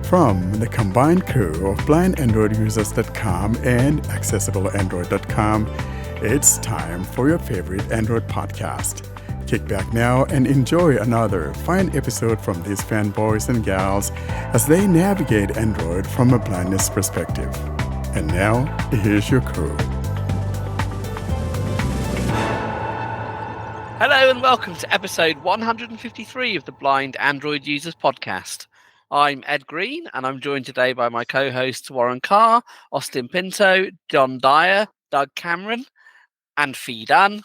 From the combined crew of blindandroidusers.com and accessibleandroid.com, it's time for your favorite Android podcast. Kick back now and enjoy another fine episode from these fanboys and gals as they navigate Android from a blindness perspective. And now, here's your crew. Hello and welcome to episode 153 of the Blind Android Users Podcast. I'm Ed Green and I'm joined today by my co-hosts Warren Carr, Austin Pinto, John Dyer, Doug Cameron and Fee Dunn.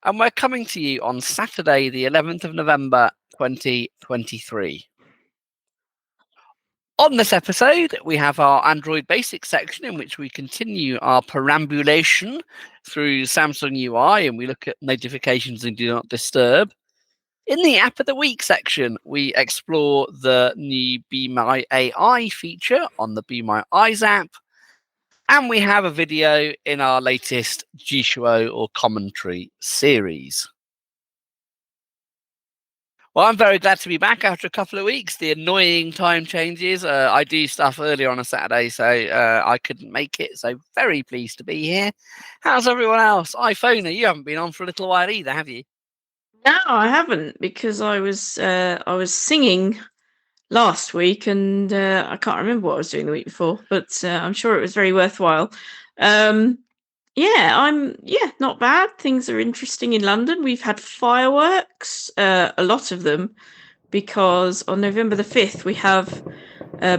And we're coming to you on Saturday the 11th of November 2023. On this episode, we have our Android Basics section in which we continue our perambulation through Samsung UI and we look at notifications and do not disturb. In the App of the Week section, we explore the new Be My AI feature on the Be My Eyes app. And we have a video in our latest Jishuo or commentary series. Well, I'm very glad to be back after a couple of weeks. The annoying time changes. I do stuff earlier on a Saturday, so I couldn't make it. So very pleased to be here. How's everyone else? iPhone, you haven't been on for a little while either, have you? No, I haven't, because I was singing last week, and I can't remember what I was doing the week before, but I'm sure it was very worthwhile. Not bad. Things are interesting in London. We've had fireworks, a lot of them, because on November the 5th we have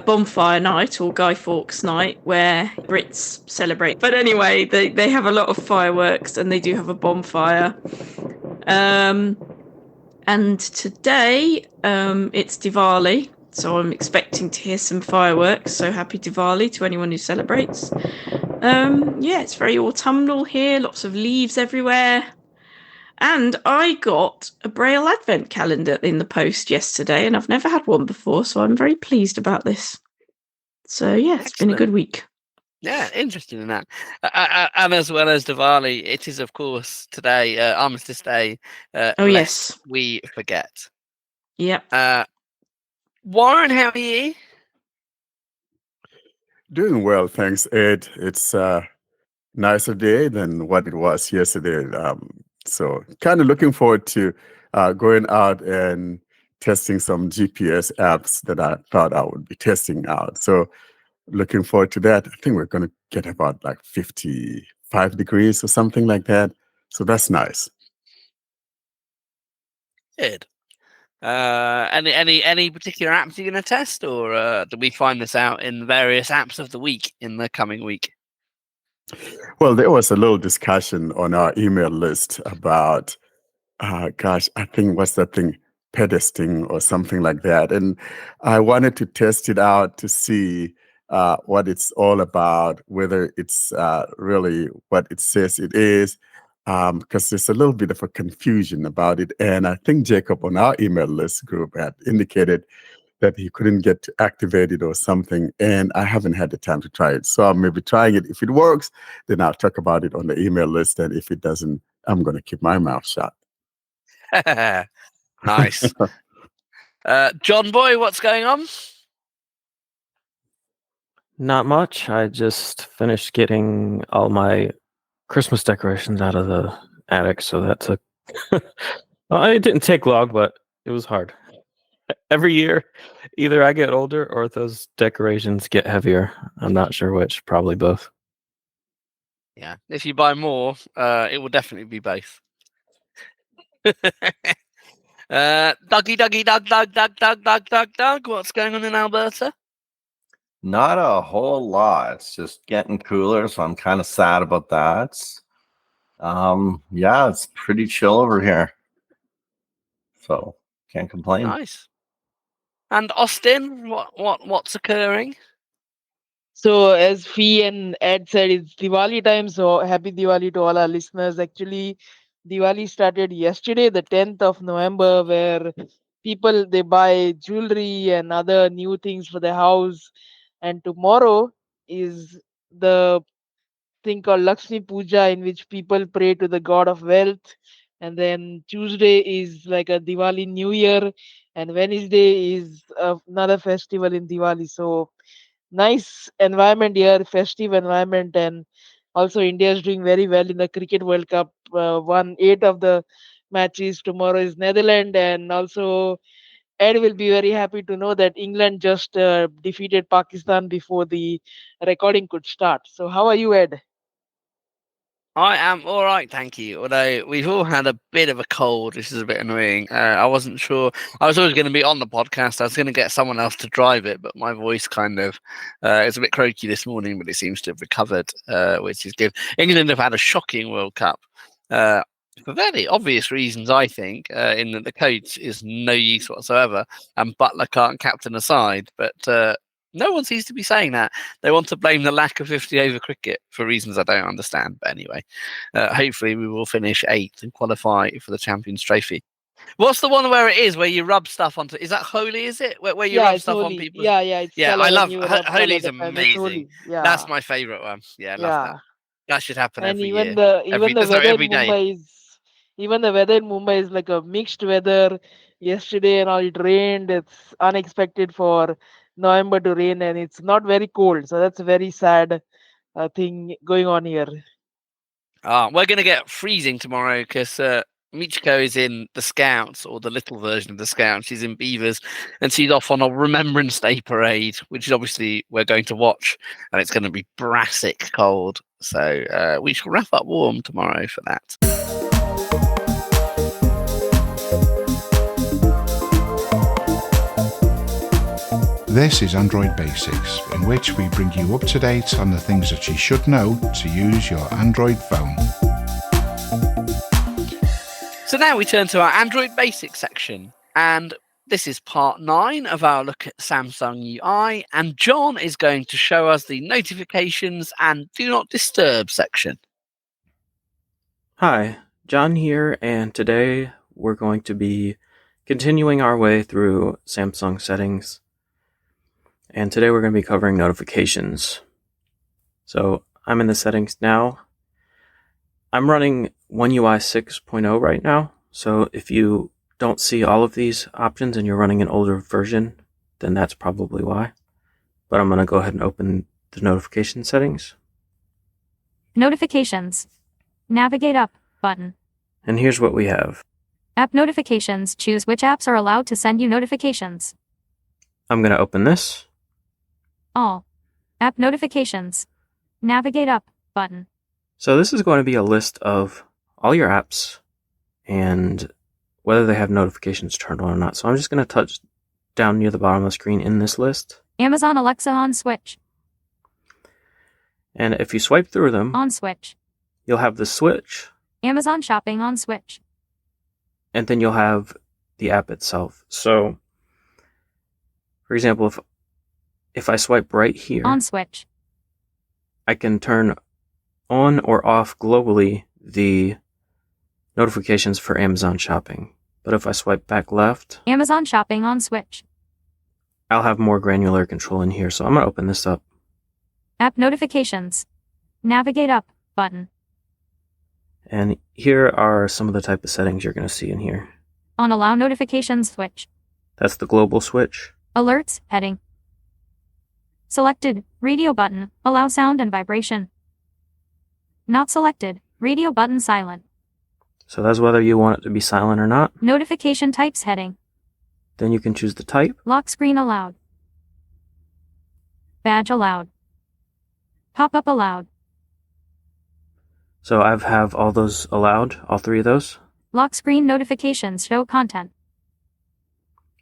bonfire night or Guy Fawkes night where Brits celebrate. But anyway, they have a lot of fireworks and they do have a bonfire. And today it's Diwali, so I'm expecting to hear some fireworks. So happy Diwali to anyone who celebrates. It's very autumnal here, lots of leaves everywhere. And I got a Braille Advent calendar in the post yesterday, and I've never had one before, so I'm very pleased about this. So yeah, it's been a good week. Yeah, interesting in that. And as well as Diwali, it is, of course, today, Armistice Day. Yes. We forget. Yep. Warren, how are you? Doing well, thanks, Ed. It's a nicer day than what it was yesterday. So kind of looking forward to going out and testing some GPS apps that I thought I would be testing out. So looking forward to that. I think we're going to get about like 55 degrees or something like that. So that's nice. Good. Any particular apps you're going to test, or do we find this out in various apps of the week in the coming week? Well, there was a little discussion on our email list about, I think what's that thing? Pedesting or something like that. And I wanted to test it out to see what it's all about, whether it's really what it says it is, because there's a little bit of a confusion about it. And I think Jacob on our email list group had indicated that he couldn't get to activate it or something, and I haven't had the time to try it. So I may be trying it. If it works, then I'll talk about it on the email list, and if it doesn't, I'm going to keep my mouth shut. Nice. John Boy, what's going on? Not much. I just finished getting all my Christmas decorations out of the attic, so that took... it didn't take long, but it was hard. Every year, either I get older or those decorations get heavier. I'm not sure which, probably both. Yeah, if you buy more, it will definitely be both. Dougie, Doug, what's going on in Alberta? Not a whole lot. It's just getting cooler, so I'm kind of sad about that. It's pretty chill over here, so can't complain. Nice. And Austin, what's occurring? So as Fee and Ed said, it's Diwali time, so happy Diwali to all our listeners. Actually, Diwali started yesterday, the 10th of November, where people, they buy jewelry and other new things for their house. And tomorrow is the thing called Lakshmi Puja, in which people pray to the god of wealth. And then Tuesday is like a Diwali New Year, and Wednesday is another festival in Diwali. So nice environment here, festive environment, and also India is doing very well in the Cricket World Cup. Won 8 of the matches. Tomorrow is Netherlands, and also Ed will be very happy to know that England just defeated Pakistan before the recording could start. So how are you, Ed? I am all right, thank you. Although we've all had a bit of a cold, which is a bit annoying. I wasn't sure. I was always going to be on the podcast. I was going to get someone else to drive it, but my voice kind of is a bit croaky this morning, but it seems to have recovered, which is good. England have had a shocking World Cup for very obvious reasons, I think, in that the coach is no use whatsoever, and Butler can't captain a side. But no one seems to be saying that. They want to blame the lack of 50 over cricket for reasons I don't understand. But anyway, hopefully we will finish 8th and qualify for the Champions Trophy. What's the one where it is where you rub stuff onto? Is that Holi? Is it where you rub It's stuff on Holi. people? Yeah, it's Yeah, color I when love you rub Holi. color Is the time. It's amazing. Holi. Yeah, That's my favorite one. Yeah, I love that. That should happen and every even year. the weather in Every day. Mumbai is like a mixed weather. Yesterday and all, it rained. It's unexpected for November to rain, and it's not very cold. So that's a very sad thing going on here. We're going to get freezing tomorrow because Michiko is in the Scouts, or the little version of the Scouts. She's in Beavers, and she's off on a Remembrance Day parade, which is obviously we're going to watch, and it's going to be brassic cold. So we shall wrap up warm tomorrow for that. This is Android Basics, in which we bring you up to date on the things that you should know to use your Android phone. So now we turn to our Android Basics section, and this is part 9 of our look at Samsung UI, and John is going to show us the notifications and do not disturb section. Hi, John here, and today we're going to be continuing our way through Samsung settings. And today we're going to be covering notifications. So I'm in the settings now. I'm running Oneui 6.0 right now. So if you don't see all of these options and you're running an older version, then that's probably why. But I'm going to go ahead and open the notification settings. Notifications. Navigate up button. And here's what we have. App notifications. Choose which apps are allowed to send you notifications. I'm going to open this. All. App notifications. Navigate up button. So this is going to be a list of all your apps and whether they have notifications turned on or not. So I'm just going to touch down near the bottom of the screen in this list. Amazon Alexa on switch. And if you swipe through them, On switch. you'll have the switch, Amazon shopping on switch. and then you'll have the app itself. So, for example, if I swipe right here, On switch. I can turn on or off globally the notifications for Amazon shopping. But if I swipe back left, Amazon shopping on switch. I'll have more granular control in here. So I'm going to open this up. App notifications. Navigate up button. And here are some of the type of settings you're going to see in here. On allow notifications switch. That's the global switch. Alerts heading. Selected. Radio button. Allow sound and vibration. Not selected. Radio button silent. So that's whether you want it to be silent or not. Notification types heading. Then you can choose the type. Lock screen allowed. Badge allowed. Pop-up allowed. So I have all those allowed, all 3 of those. Lock screen notifications show content.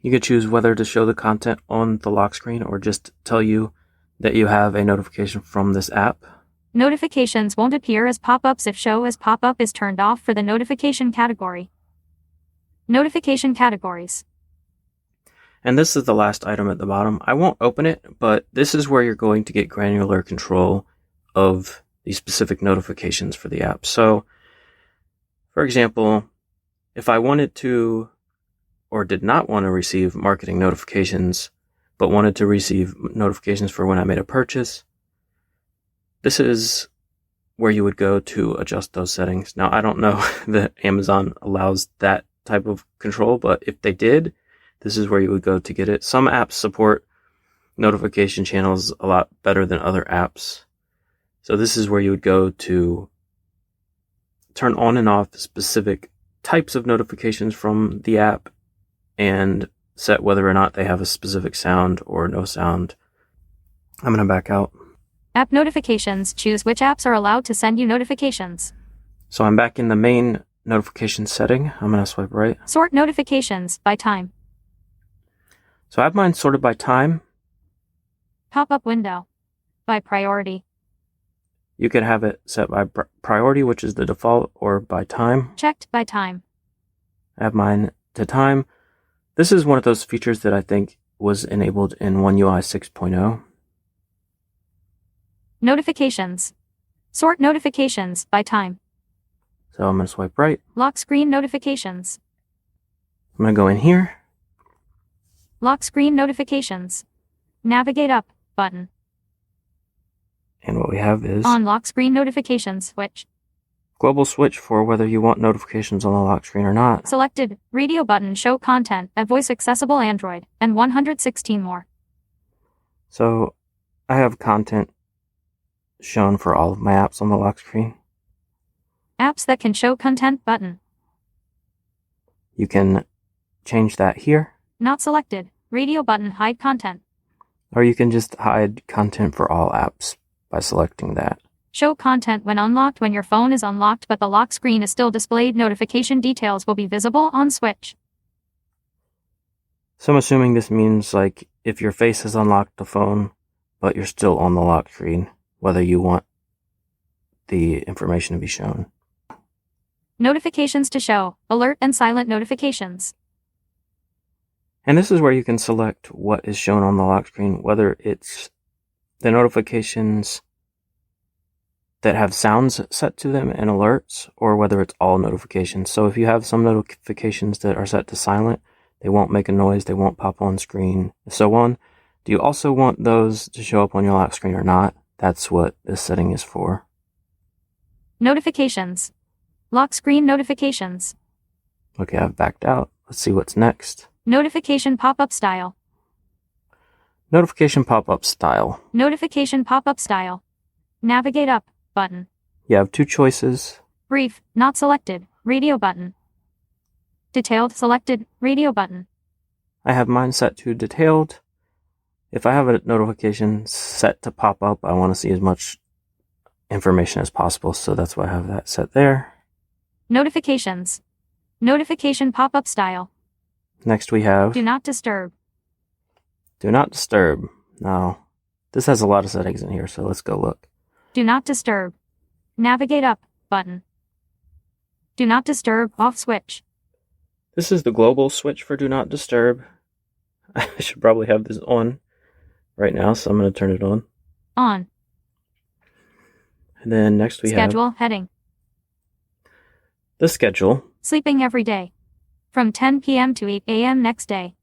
You could choose whether to show the content on the lock screen or just tell you that you have a notification from this app. Notifications won't appear as pop-ups if show as pop-up is turned off for the notification category. Notification categories. And this is the last item at the bottom. I won't open it, but this is where you're going to get granular control of the specific notifications for the app. So, for example, if I wanted to or did not want to receive marketing notifications, but wanted to receive notifications for when I made a purchase, this is where you would go to adjust those settings. Now, I don't know that Amazon allows that type of control, but if they did, This is where you would go to get it. Some apps support notification channels a lot better than other apps. So this is where you would go to turn on and off specific types of notifications from the app and set whether or not they have a specific sound or no sound. I'm going to back out. App notifications. Choose which apps are allowed to send you notifications. So I'm back in the main notification setting. I'm going to swipe right. Sort notifications by time. So I have mine sorted by time. Pop-up window. By priority. You could have it set by priority, which is the default, or by time. Checked by time. I have mine to time. This is one of those features that I think was enabled in Oneui 6.0. Notifications. Sort notifications by time. So I'm going to swipe right. Lock screen notifications. I'm going to go in here. Lock screen notifications. Navigate up button. And what we have is On lock screen notifications switch. global switch for whether you want notifications on the lock screen or not. Selected. Radio button show content at voice accessible Android and 116 more. So I have content shown for all of my apps on the lock screen. Apps that can show content button. You can change that here, Not selected. Radio button hide content. or you can just hide content for all apps by selecting that. Show content when unlocked. When your phone is unlocked but the lock screen is still displayed, notification details will be visible on switch. So I'm assuming this means like if your face has unlocked the phone, but you're still on the lock screen, whether you want the information to be shown. Notifications to show. Alert and silent notifications. And this is where you can select what is shown on the lock screen, whether it's the notifications that have sounds set to them and alerts, or whether it's all notifications. So if you have some notifications that are set to silent, they won't make a noise, they won't pop on screen, and so on. Do you also want those to show up on your lock screen or not? That's what this setting is for. Notifications. Lock screen notifications. Okay, I've backed out. Let's see what's next. Notification pop-up style. Notification pop-up style. Notification pop-up style. Navigate up button. You have two choices. Brief, not selected, radio button. Detailed, selected, radio button. I have mine set to detailed. If I have a notification set to pop up, I want to see as much information as possible, so that's why I have that set there. Notifications. Notification pop-up style. Next we have Do not disturb. Do not disturb. Now, this has a lot of settings in here, so let's go look. Do not disturb. Navigate up button. Do not disturb off switch. This is the global switch for Do Not Disturb. I should probably have this on right now, so I'm going to turn it on. On. And then next we Schedule have heading. the schedule. Sleeping every day. From 10 p.m. to 8 a.m. next day.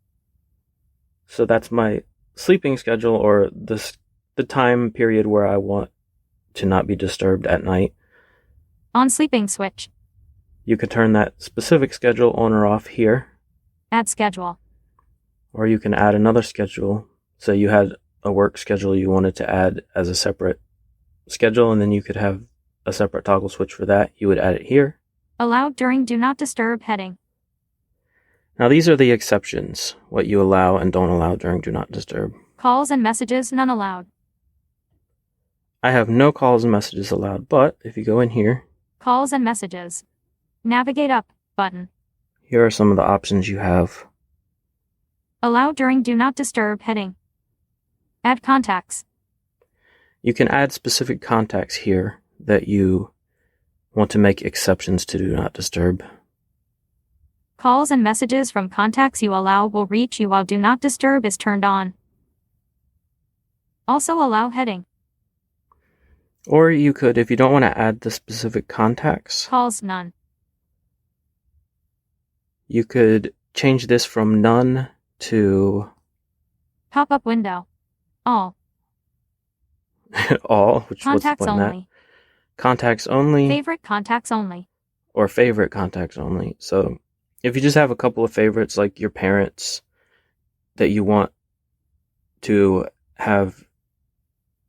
So that's my sleeping schedule, or the time period where I want to not be disturbed at night. On sleeping switch. You could turn that specific schedule on or off here, Add schedule. or you can add another schedule. So you had a work schedule you wanted to add as a separate schedule, and then you could have a separate toggle switch for that. You would add it here. Allowed during Do Not Disturb heading. Now these are the exceptions, what you allow and don't allow during Do Not Disturb. Calls and messages none allowed. I have no calls and messages allowed, but if you go in here, Calls and messages. Navigate up button. here are some of the options you have. Allow during Do Not Disturb heading. Add contacts. You can add specific contacts here that you want to make exceptions to Do Not Disturb. Calls and messages from contacts you allow will reach you while Do Not Disturb is turned on. Also allow heading. Or you could, if you don't want to add the specific contacts, Calls none. you could change this from none to Pop-up window. All. all, which what's the Contacts point in that? only. Contacts only, Favorite contacts only. or favorite contacts only. So if you just have a couple of favorites, like your parents, that you want to have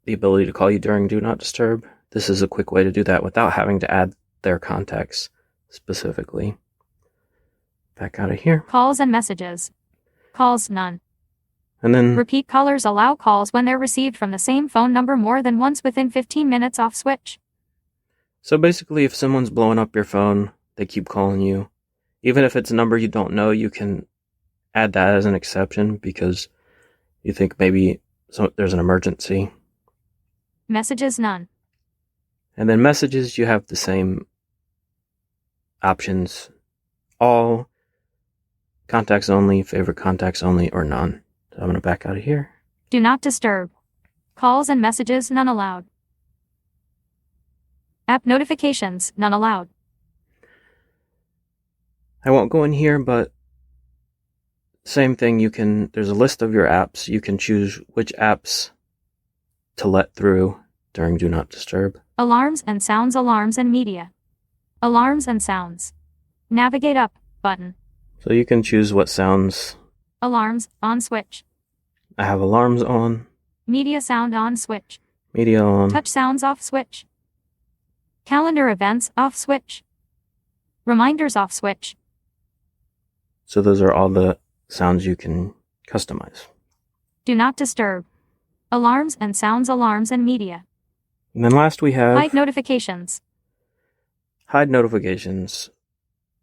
the ability to call you during Do Not Disturb, this is a quick way to do that without having to add their contacts specifically. Back out of here. Calls and messages. Calls none. And then Repeat callers allow calls when they're received from the same phone number more than once within 15 minutes off switch. So basically, if someone's blowing up your phone, they keep calling you. Even if it's a number you don't know, you can add that as an exception because you think maybe there's an emergency. Messages none. And then messages, you have the same options. All, contacts only, favorite contacts only, or none. So I'm going to back out of here. Do not disturb. Calls and messages none allowed. App notifications none allowed. I won't go in here, but same thing, there's a list of your apps. You can choose which apps to let through during Do Not Disturb. Alarms and sounds, alarms and media. Alarms and sounds. Navigate up button. So you can choose what sounds. Alarms on switch. I have alarms on. Media sound on switch. Media on. Touch sounds off switch. Calendar events off switch. Reminders off switch. So those are all the sounds you can customize. Do not disturb. Alarms and sounds, alarms and media. And then last we have Hide notifications. hide notifications.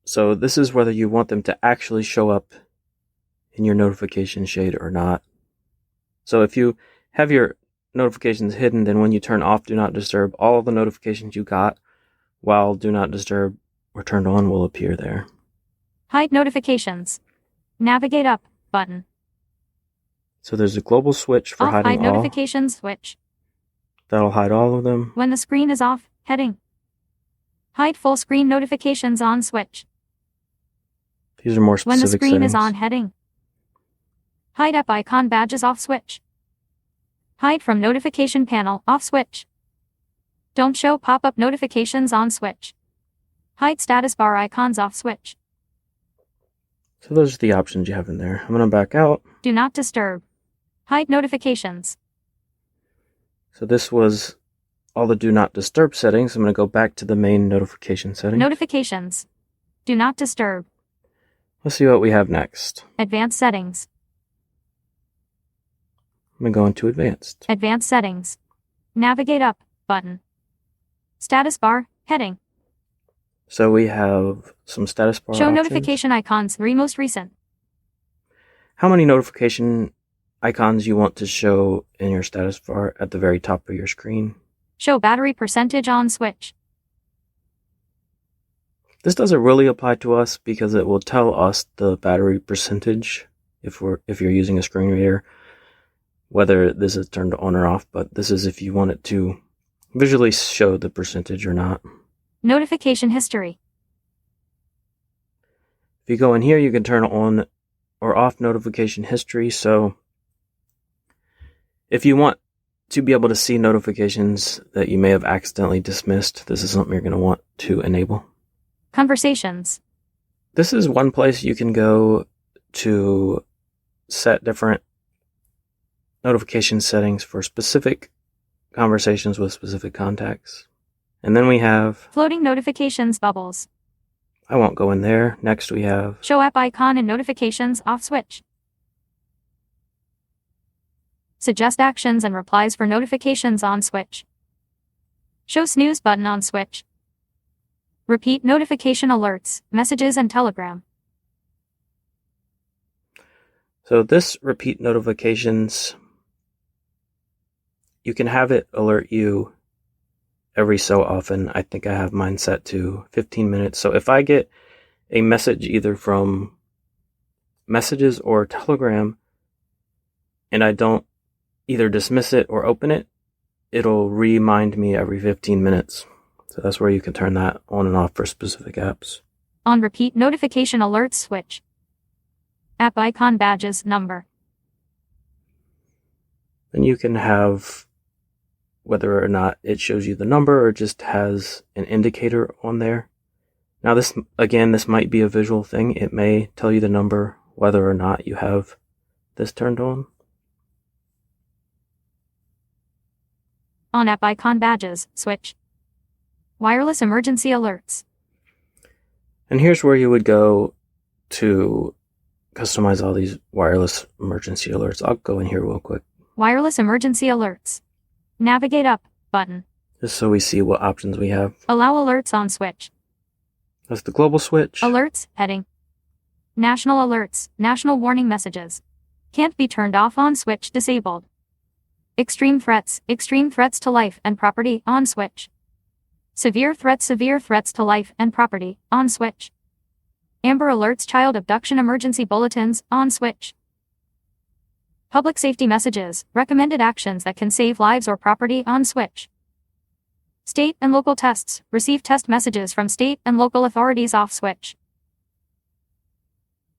So this is whether you want them to actually show up in your notification shade or not. So if you have your notifications hidden, then when you turn off Do Not Disturb, all the notifications you got while Do Not Disturb were turned on will appear there. Hide notifications. Navigate up button. So there's a global switch for Off hiding hide all. notifications switch. That'll hide all of them. When the screen is off, heading. Hide full screen notifications on switch. These are more When specific the screen settings. is on, heading. Hide app icon badges off switch. Hide from notification panel off switch. Don't show pop-up notifications on switch. Hide status bar icons off switch. So those are the options you have in there. I'm going to back out. Do not disturb. Hide notifications. So this was all the Do Not Disturb settings. I'm going to go back to the main notification settings. Notifications. Do not disturb. Let's see what we have next. Advanced settings. I'm going to go into Advanced. Advanced settings. Navigate up button. Status bar heading. So we have some status bar Show options. notification icons. Most recent. How many notification icons you want to show in your status bar at the very top of your screen. Show battery percentage on switch. This doesn't really apply to us because it will tell us the battery percentage if you're using a screen reader, whether this is turned on or off, but this is if you want it to visually show the percentage or not. Notification history. If you go in here, you can turn on or off notification history. So if you want to be able to see notifications that you may have accidentally dismissed, this is something you're going to want to enable. Conversations. This is one place you can go to set different notification settings for specific conversations with specific contacts. And then we have Floating notifications bubbles. I won't go in there. Next we have Show app icon and notifications off switch. Suggest actions and replies for notifications on switch. Show snooze button on switch. Repeat notification alerts, messages and Telegram. So this repeat notifications, you can have it alert you every so often. I think I have mine set to 15 minutes. So if I get a message either from messages or Telegram and I don't either dismiss it or open it, it'll remind me every 15 minutes. So that's where you can turn that on and off for specific apps. On repeat notification alerts switch. App icon badges number. Then you can have whether or not it shows you the number or just has an indicator on there. Now this might be a visual thing. It may tell you the number whether or not you have this turned on. On app icon badges, switch. Wireless emergency alerts. And here's where you would go to customize all these wireless emergency alerts. I'll go in here real quick. Wireless emergency alerts. Navigate up button. Just so we see what options we have. Allow alerts on switch. That's the global switch. Alerts heading. National alerts, national warning messages. Can't be turned off on switch disabled. Extreme threats to life and property on switch. Severe threats to life and property on switch. Amber alerts, child abduction emergency bulletins on switch. Public safety messages, recommended actions that can save lives or property on switch. State and local tests, receive test messages from state and local authorities off switch.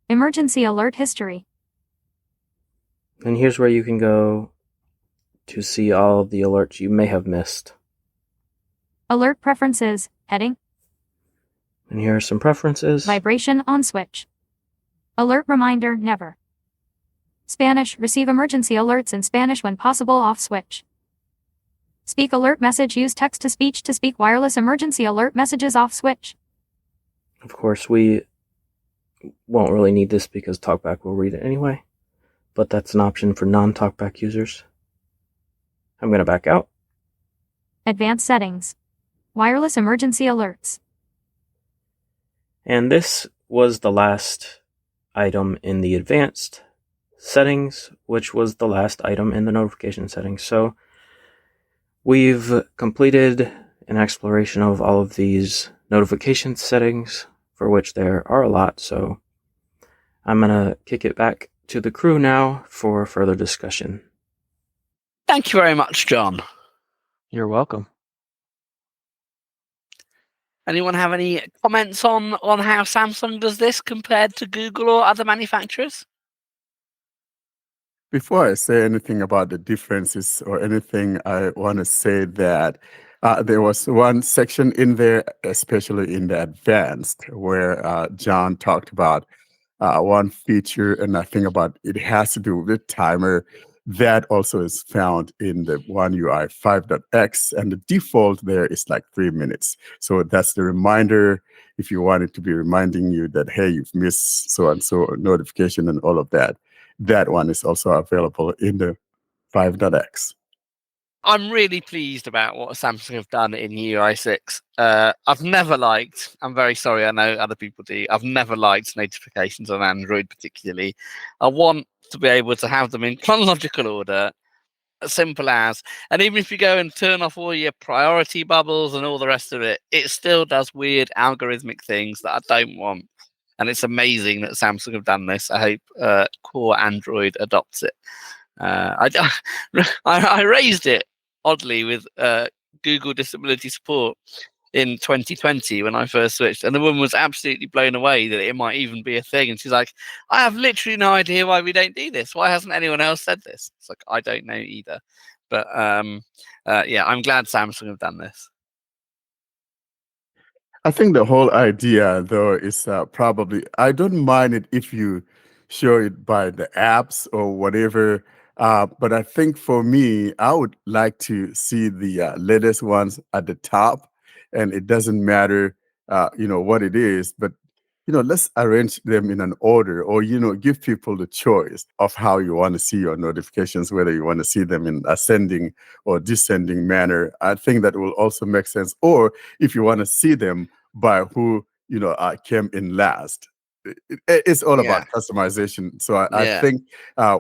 Emergency alert history. And here's where you can go to see all of the alerts you may have missed. Alert preferences, heading. And here are some preferences. Vibration on switch. Alert reminder, never. Spanish, receive emergency alerts in Spanish when possible off switch. Speak alert message, use text to speak wireless emergency alert messages off switch. Of course, we won't really need this because TalkBack will read it anyway, but that's an option for non-TalkBack users. I'm going to back out. Advanced settings. Wireless emergency alerts. And this was the last item in the advanced settings, which was the last item in the notification settings. So we've completed an exploration of all of these notification settings, for which there are a lot. So I'm going to kick it back to the crew now for further discussion. Thank you very much, John. You're welcome. Anyone have any comments on how Samsung does this compared to Google or other manufacturers? Before I say anything about the differences or anything, I want to say that there was one section in there, especially in the advanced, where John talked about one feature, and I think about it has to do with timer. That also is found in the Oneui 5.x, and the default there is like 3 minutes. So that's the reminder if you want it to be reminding you that, hey, you've missed so-and-so notification and all of that. That one is also available in the 5.x. I'm really pleased about what Samsung have done in UI 6. I've never liked, I'm very sorry, I know other people do, I've never liked notifications on Android particularly. I want to be able to have them in chronological order, as simple as, and even if you go and turn off all your priority bubbles and all the rest of it, it still does weird algorithmic things that I don't want. And it's amazing that Samsung have done this. I hope core Android adopts it. I raised it, oddly, with Google Disability Support in 2020 when I first switched, and the woman was absolutely blown away that it might even be a thing. And she's like, I have literally no idea why we don't do this. Why hasn't anyone else said this? It's like, I don't know either. But yeah, I'm glad Samsung have done this. I think the whole idea, though, is probably, I don't mind it if you show it by the apps or whatever. But I think for me, I would like to see the latest ones at the top. And it doesn't matter, what it is, but, let's arrange them in an order, or, give people the choice of how you want to see your notifications, whether you want to see them in ascending or descending manner. I think that will also make sense. Or if you want to see them by who, came in last. It's all about customization. So I think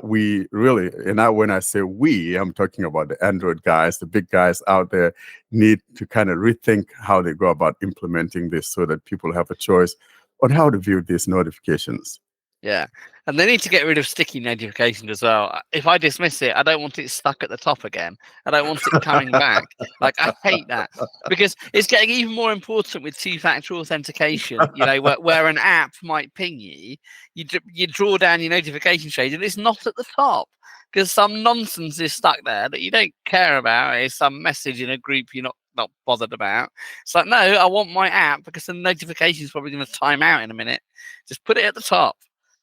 we really, and when I say we, I'm talking about the Android guys, the big guys out there, need to kind of rethink how they go about implementing this so that people have a choice on how to view these notifications. Yeah, and they need to get rid of sticky notifications as well. If I dismiss it, I don't want it stuck at the top again. I don't want it coming back. Like, I hate that, because it's getting even more important with two-factor authentication. Where an app might ping you, you draw down your notification shade, and it's not at the top because some nonsense is stuck there that you don't care about. It's some message in a group you're not bothered about. It's like, no, I want my app because the notification is probably going to time out in a minute. Just put it at the top.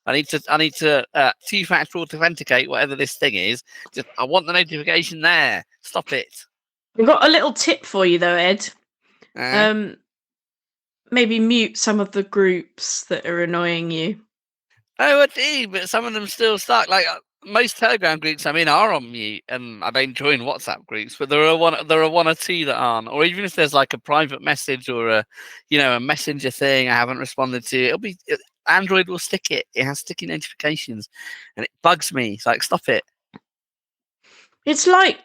I need to two-factor authenticate whatever this thing is. I want the notification there. Stop it. We've got a little tip for you though, Ed. Maybe mute some of the groups that are annoying you. Oh, I do, but some of them still stuck. Like most Telegram groups I'm in are on mute, and I don't join WhatsApp groups. But there are one or two that aren't. Or even if there's like a private message or a messenger thing I haven't responded to, Android will stick it. It has sticky notifications, and it bugs me. It's like, stop it. It's like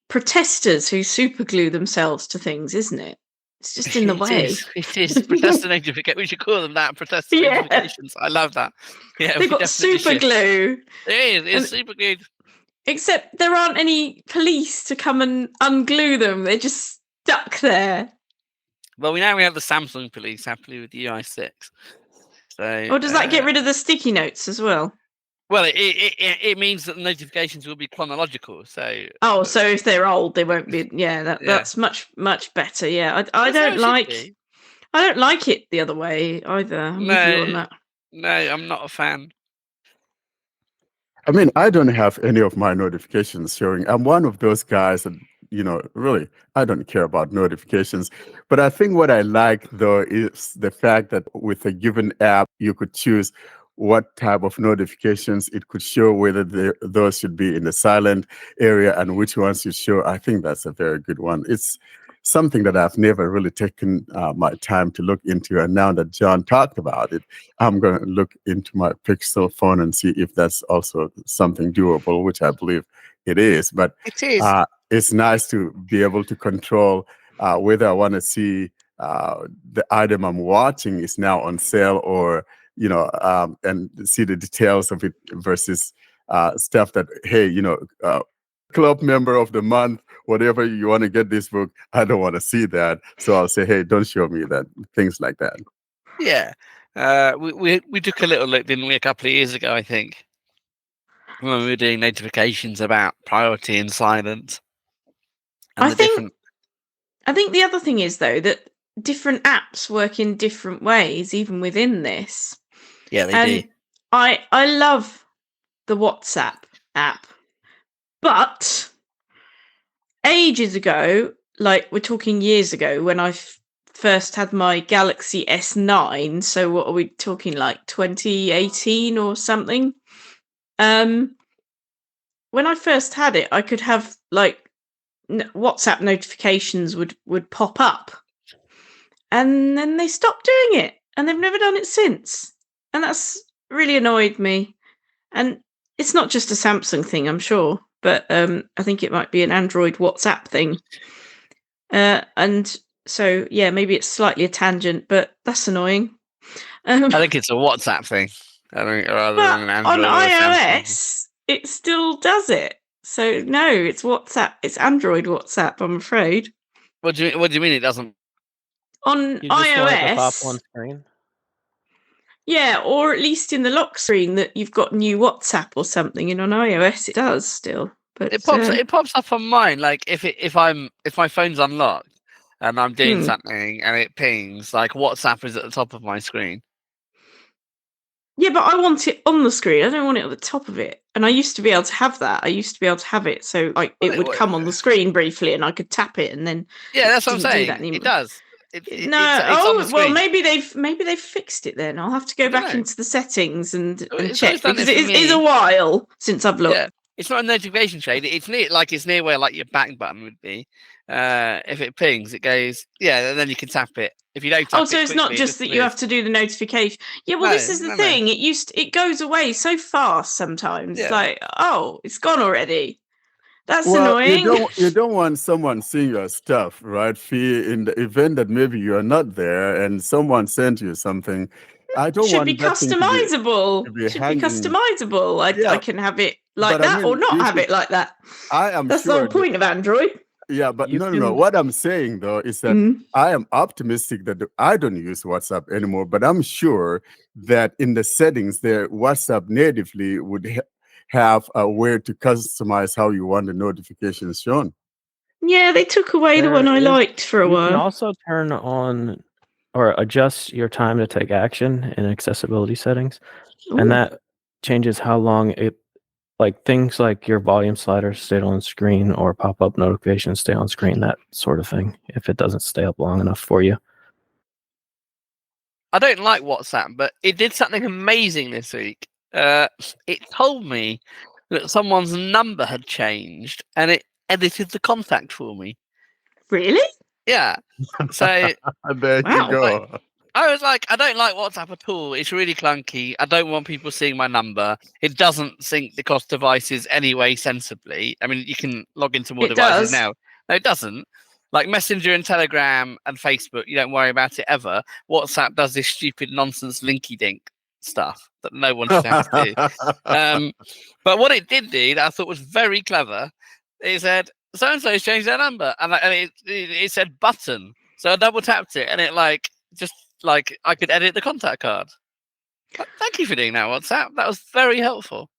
protesters who superglue themselves to things, isn't it? It's just in the way. It is. Protester notification. We should call them that. Protester notifications. I love that. Yeah, they've got super glue. It's super good. Except there aren't any police to come and unglue them. They're just stuck there. Well, we have the Samsung police happily with UI 6. So. Or does that get rid of the sticky notes as well? Well, it means that the notifications will be chronological. So. Oh, so if they're old, they won't be. Yeah, that's much better. Yeah, I don't like it the other way either. I'm with you on that. No, I'm not a fan. I mean, I don't have any of my notifications showing. I'm one of those guys that, really, I don't care about notifications. But I think what I like, though, is the fact that with a given app, you could choose what type of notifications it could show, whether those should be in the silent area and which ones should show. I think that's a very good one. It's something that I've never really taken my time to look into. And now that John talked about it, I'm going to look into my Pixel phone and see if that's also something doable, which I believe it is. But it is. It's nice to be able to control whether I want to see the item I'm watching is now on sale or and see the details of it versus stuff that, hey, club member of the month, whatever you want to get this book, I don't want to see that. So I'll say, hey, don't show me that, things like that. Yeah. We took a little look, didn't we, a couple of years ago, I think, when we were doing notifications about priority and silence. And I think the other thing is, though, that different apps work in different ways, even within this. Yeah, they do. I love the WhatsApp app, but ages ago, like we're talking years ago, when I first had my Galaxy S9, so what are we talking, like 2018 or something? When I first had it, I could have like WhatsApp notifications would pop up, and then they stopped doing it, and they've never done it since. And that's really annoyed me. And it's not just a Samsung thing, I'm sure, but I think it might be an Android WhatsApp thing. And so, yeah, maybe it's slightly a tangent, but that's annoying. I think it's a WhatsApp thing. Rather than an Android on iOS, it still does it. So no, it's WhatsApp. It's Android WhatsApp, I'm afraid. What do you mean it doesn't? On You just iOS, want it to pop on screen? Yeah, or at least in the lock screen that you've got new WhatsApp or something, and on iOS it does still. But it pops up on mine. Like if my phone's unlocked and I'm doing something and it pings, like WhatsApp is at the top of my screen. Yeah, but I want it on the screen. I don't want it at the top of it. And I used to be able to have that. I used to be able to have it so like it would come on the screen briefly, and I could tap it, and then that's what I'm saying. It does. It's well, maybe they've fixed it. Then I'll have to go back into the settings and check, because it is a while since I've looked. Yeah. It's not a notification shade. It's near where like your back button would be. If it pings, it goes. Yeah, and then you can tap it. If you don't tap so it's not just that you have to do the notification. Yeah, well, this is the thing. It goes away so fast sometimes. Yeah. Like, oh, it's gone already. That's annoying. You don't want someone seeing your stuff, right? In the event that maybe you're not there and someone sent you something, I don't want that customizable. Should be customizable. I can have it like that or not have it like that. That's the whole point of Android. Yeah, but no. What I'm saying, though, is that I am optimistic that I don't use WhatsApp anymore, but I'm sure that in the settings there, WhatsApp natively would have a way to customize how you want the notifications shown. Yeah, they took away the one I liked for a while. You can also turn on or adjust your time to take action in accessibility settings. Ooh. And that changes how long it, like things like your volume slider stay on screen or pop-up notifications stay on screen, that sort of thing, if it doesn't stay up long enough for you. I don't like WhatsApp, but it did something amazing this week. It told me that someone's number had changed, and it edited the contact for me. Really? Yeah. So There you Wow. go. I was like, I don't like WhatsApp at all. It's really clunky. I don't want people seeing my number. It doesn't sync across devices anyway sensibly. I mean, you can log into more It devices does. now. No, it doesn't. Like Messenger and Telegram and Facebook, you don't worry about it ever. WhatsApp does this stupid nonsense linky dink stuff that no one should have to do. But what it did do that I thought was very clever, it said, so-and-so's changed their number. And it said button. So I double tapped it and it just I could edit the contact card. Thank you for doing that, WhatsApp. That was very helpful.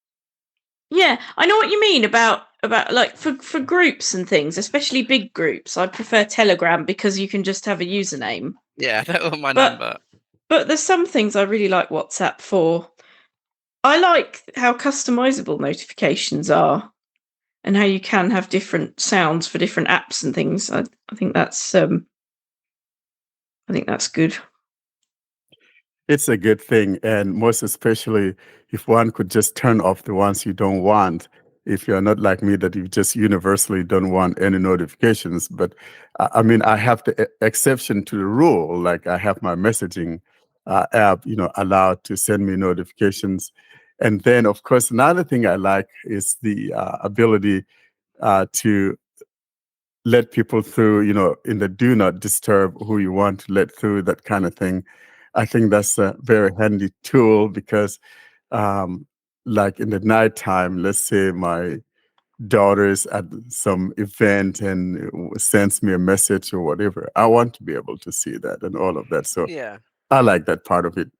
Yeah, I know what you mean about like for groups and things, especially big groups. I prefer Telegram because you can just have a username. Yeah, I don't want my But- number. But there's some things I really like WhatsApp for. I like how customizable notifications are and how you can have different sounds for different apps and things. I think that's good. It's a good thing, and most especially if one could just turn off the ones you don't want. If you're not like me, that you just universally don't want any notifications. But I mean, I have the exception to the rule. Like I have my messaging app, allowed to send me notifications. And then, of course, another thing I like is the ability to let people through, in the do not disturb who you want to let through, that kind of thing. I think that's a very handy tool because, like in the nighttime, let's say my daughter's at some event and sends me a message or whatever, I want to be able to see that and all of that. So Yeah. I like that part of it.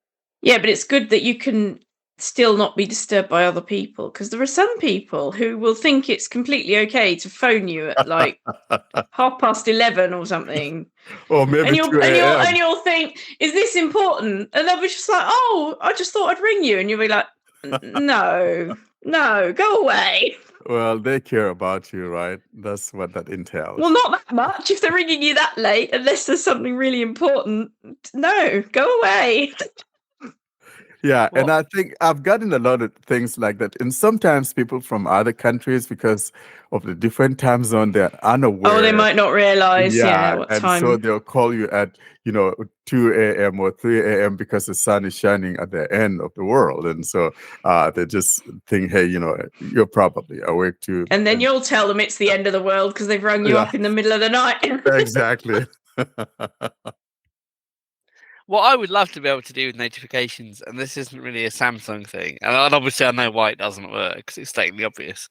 Yeah, but it's good that you can still not be disturbed by other people, because there are some people who will think it's completely okay to phone you at like 11:30 or something. Or maybe And 2 a.m. you'll think, is this important? And they'll be just like, oh, I just thought I'd ring you. And you'll be like, no, go away. Well, they care about you, right? That's what that entails. Well, not that much if they're ringing you that late, unless there's something really important. No, go away. Yeah, and Well- I think I've gotten a lot of things like that. And sometimes people from other countries, because of the different time zone, they're unaware. Oh, they might not realise, what and time. so they'll call you at 2 a.m. or 3 a.m. because the sun is shining at the end of the world, and so they just think, hey, you're probably awake too. And then you'll tell them it's the end of the world because they've rung you Yeah. up in the middle of the night. Exactly. What I would love to be able to do with notifications, and this isn't really a Samsung thing, and obviously I know why it doesn't work because it's totally obvious,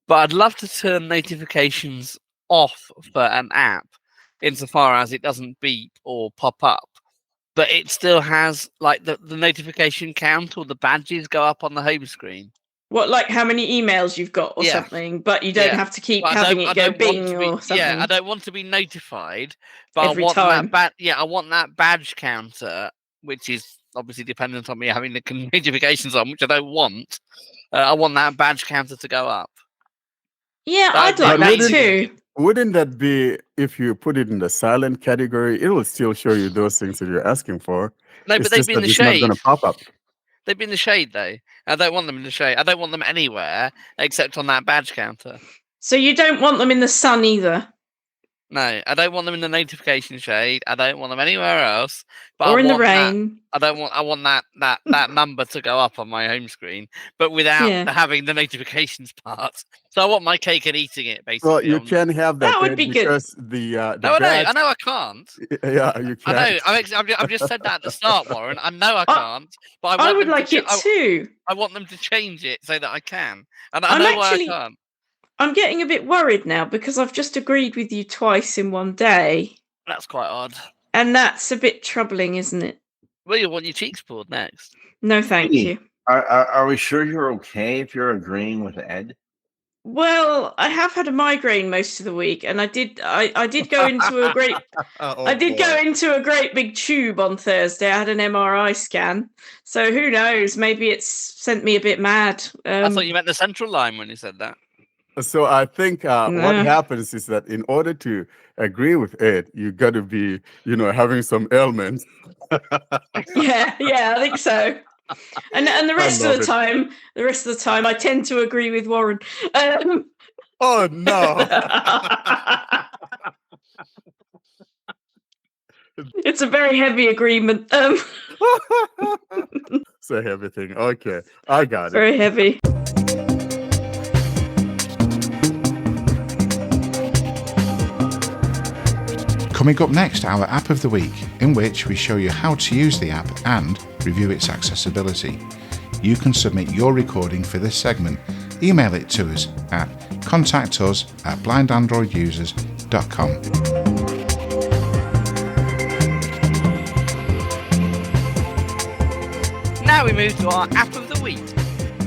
but I'd love to turn notifications off for an app insofar as it doesn't beep or pop up, but it still has like the notification count or the badges go up on the home screen. What, like how many emails you've got or Yeah. something, but you don't Yeah. have to keep But having it go want to bing be- or something. Yeah, I don't want to be notified, but Every I want time. I want that badge counter, which is obviously dependent on me having the notifications on, which I don't want. I want that badge counter to go up. Yeah, That'd I'd be like that amazing. too. Wouldn't that be, if you put it in the silent category, it will still show you those things that you're asking for. No, It's but they've just been in that the it's not shade. going to pop up. They've been in the shade though. I don't want them in the shade. I don't want them anywhere except on that badge counter. So you don't want them in the sun either, No, I don't want them in the notification shade. I don't want them anywhere else. But or I in the want that- rain. I want that number to go up on my home screen, but without Yeah. having the notifications part. So I want my cake and eating it basically. Well, you on- can have that. That would there be good. because the No, badge, I know I can't. Yeah, you I can. know. I've just said that at the start, Warren. I know I can't, but I want would them like to, it too. I want them to change it so that I can, and I I'm know why actually- I can't. I'm getting a bit worried now because I've just agreed with you twice in one day, That's quite odd. and that's a bit troubling, isn't it? Well, you want your cheeks pulled next. No, thank Hey. you. Are we sure you're okay if you're agreeing with Ed? Well, I have had a migraine most of the week, and I did go into a great go into a great big tube on Thursday. I had an MRI scan, so who knows? Maybe it's sent me a bit mad. I thought you meant the central line when you said that. So I think what No. happens is that in order to agree with Ed, you got to be, having some ailments. Yeah, I think so. And the rest of love the time, I tend to agree with Warren. Oh no! It's a very heavy agreement. It's a heavy thing. Okay, I got it. Very heavy. Coming up next, our app of the week, in which we show you how to use the app and review its accessibility. You can submit your recording for this segment. Email it to us at contactus@blindandroidusers.com. Now we move to our app of the week.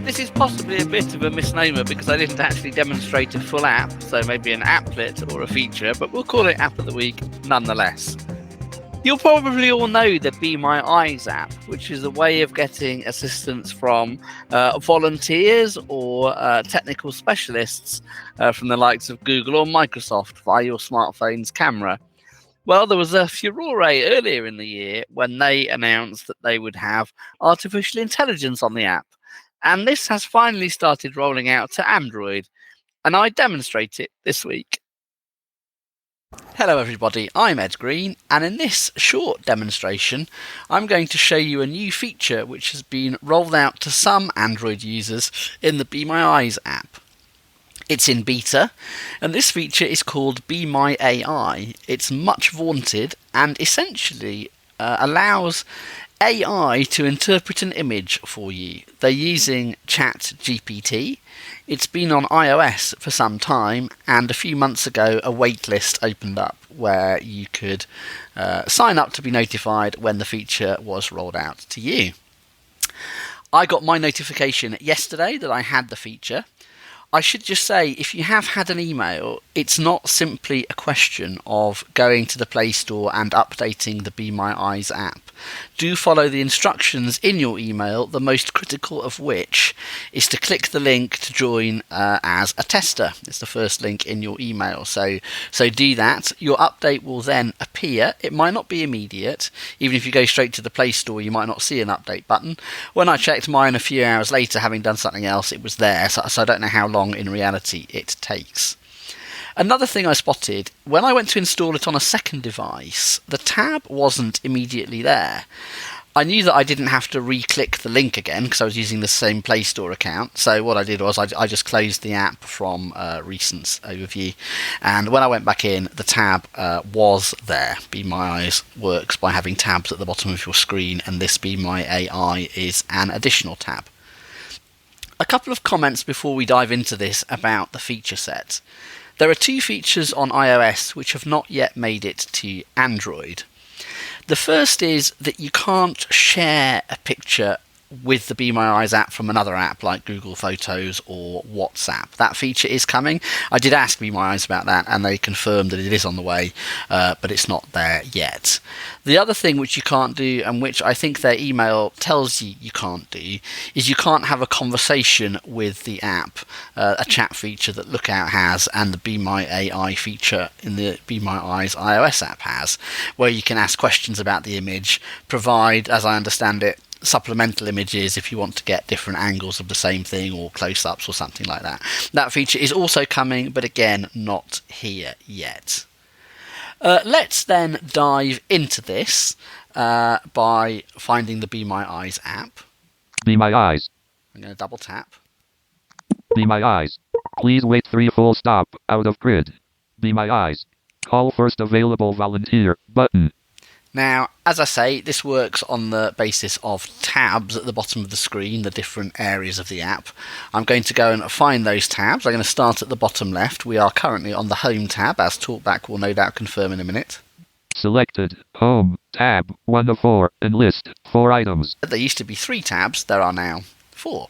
This is possibly a bit of a misnomer because I didn't actually demonstrate a full app, so maybe an applet or a feature, but we'll call it app of the week nonetheless. You'll probably all know the Be My Eyes app, which is a way of getting assistance from volunteers or technical specialists from the likes of Google or Microsoft via your smartphone's camera. Well, there was a furore earlier in the year when they announced that they would have artificial intelligence on the app. And this has finally started rolling out to Android. And I demonstrate it this week. Hello everybody, I'm Ed Green, and in this short demonstration I'm going to show you a new feature which has been rolled out to some Android users in the Be My Eyes app. It's in beta, and this feature is called Be My AI. It's much vaunted and essentially allows AI to interpret an image for you. They're using ChatGPT. It's been on iOS for some time, and a few months ago a waitlist opened up where you could sign up to be notified when the feature was rolled out to you. I got my notification yesterday that I had the feature. I should just say, if you have had an email, it's not simply a question of going to the Play Store and updating the Be My Eyes app. Do follow the instructions in your email, the most critical of which is to click the link to join as a tester. It's the first link in your email. So do that. Your update will then appear. It might not be immediate. Even if you go straight to the Play Store, you might not see an update button. When I checked mine a few hours later, having done something else, it was there. So I don't know how long in reality it takes. Another thing I spotted, when I went to install it on a second device, the tab wasn't immediately there. I knew that I didn't have to re-click the link again because I was using the same Play Store account. So what I did was I just closed the app from Recent Overview. And when I went back in, the tab was there. Be My Eyes works by having tabs at the bottom of your screen, and this Be My AI is an additional tab. A couple of comments before we dive into this about the feature set. There are two features on iOS which have not yet made it to Android. The first is that you can't share a picture with the Be My Eyes app from another app like Google Photos or WhatsApp. That feature is coming. I did ask Be My Eyes about that, and they confirmed that it is on the way, but it's not there yet. The other thing which you can't do, and which I think their email tells you you can't do, is you can't have a conversation with the app, a chat feature that Lookout has and the Be My AI feature in the Be My Eyes iOS app has, where you can ask questions about the image, provide, as I understand it, supplemental images if you want to get different angles of the same thing or close-ups or something like that. That feature is also coming, but again, not here yet. Let's then dive into this by finding the Be My Eyes app. Be My Eyes. I'm going to double tap. Be My Eyes. Please wait 3 full stop out of grid. Be My Eyes. Call first available volunteer button. Now, as I say, this works on the basis of tabs at the bottom of the screen, the different areas of the app. I'm going to go and find those tabs. I'm going to start at the bottom left. We are currently on the Home tab, as Talkback will no doubt confirm in a minute. Selected. Home. Tab. 1 of 4. Enlist. 4 items. There used to be 3 tabs. There are now 4.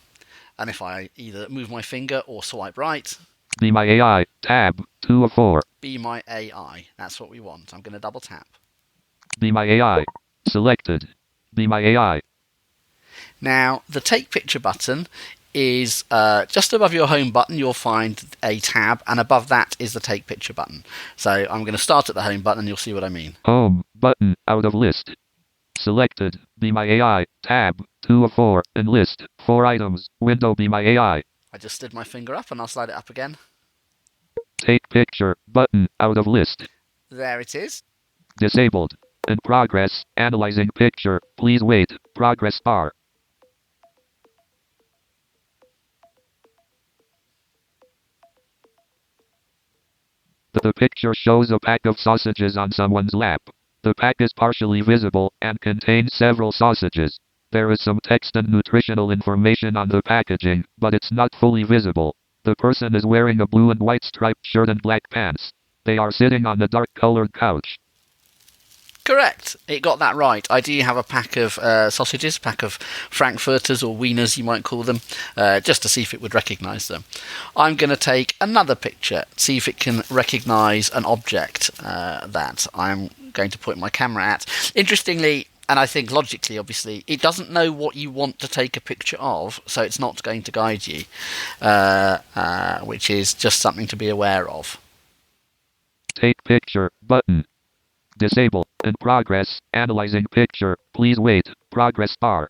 And if I either move my finger or swipe right, Be My AI, tab, 2 of 4. Be My AI. That's what we want. I'm going to double tap. Be My AI, selected. Be My AI. Now, the Take Picture button is just above your home button. You'll find a tab, and above that is the Take Picture button. So I'm going to start at the home button, and you'll see what I mean. Home, button, out of list. Selected. Be My AI, tab, 2 of 4, and list, 4 items, window Be My AI. I just slid my finger up, and I'll slide it up again. Take Picture, button, out of list. There it is. Disabled. In progress, analyzing picture, please wait, progress bar. The picture shows a pack of sausages on someone's lap. The pack is partially visible and contains several sausages. There is some text and nutritional information on the packaging, but it's not fully visible. The person is wearing a blue and white striped shirt and black pants. They are sitting on a dark-colored couch. Correct. It got that right. I do have a pack of sausages, a pack of frankfurters or wieners, you might call them, just to see if it would recognise them. I'm going to take another picture, see if it can recognise an object that I'm going to point my camera at. Interestingly, and I think logically, obviously, it doesn't know what you want to take a picture of, so it's not going to guide you, which is just something to be aware of. Take Picture, button. Disable. In progress, analyzing picture, please wait, progress bar.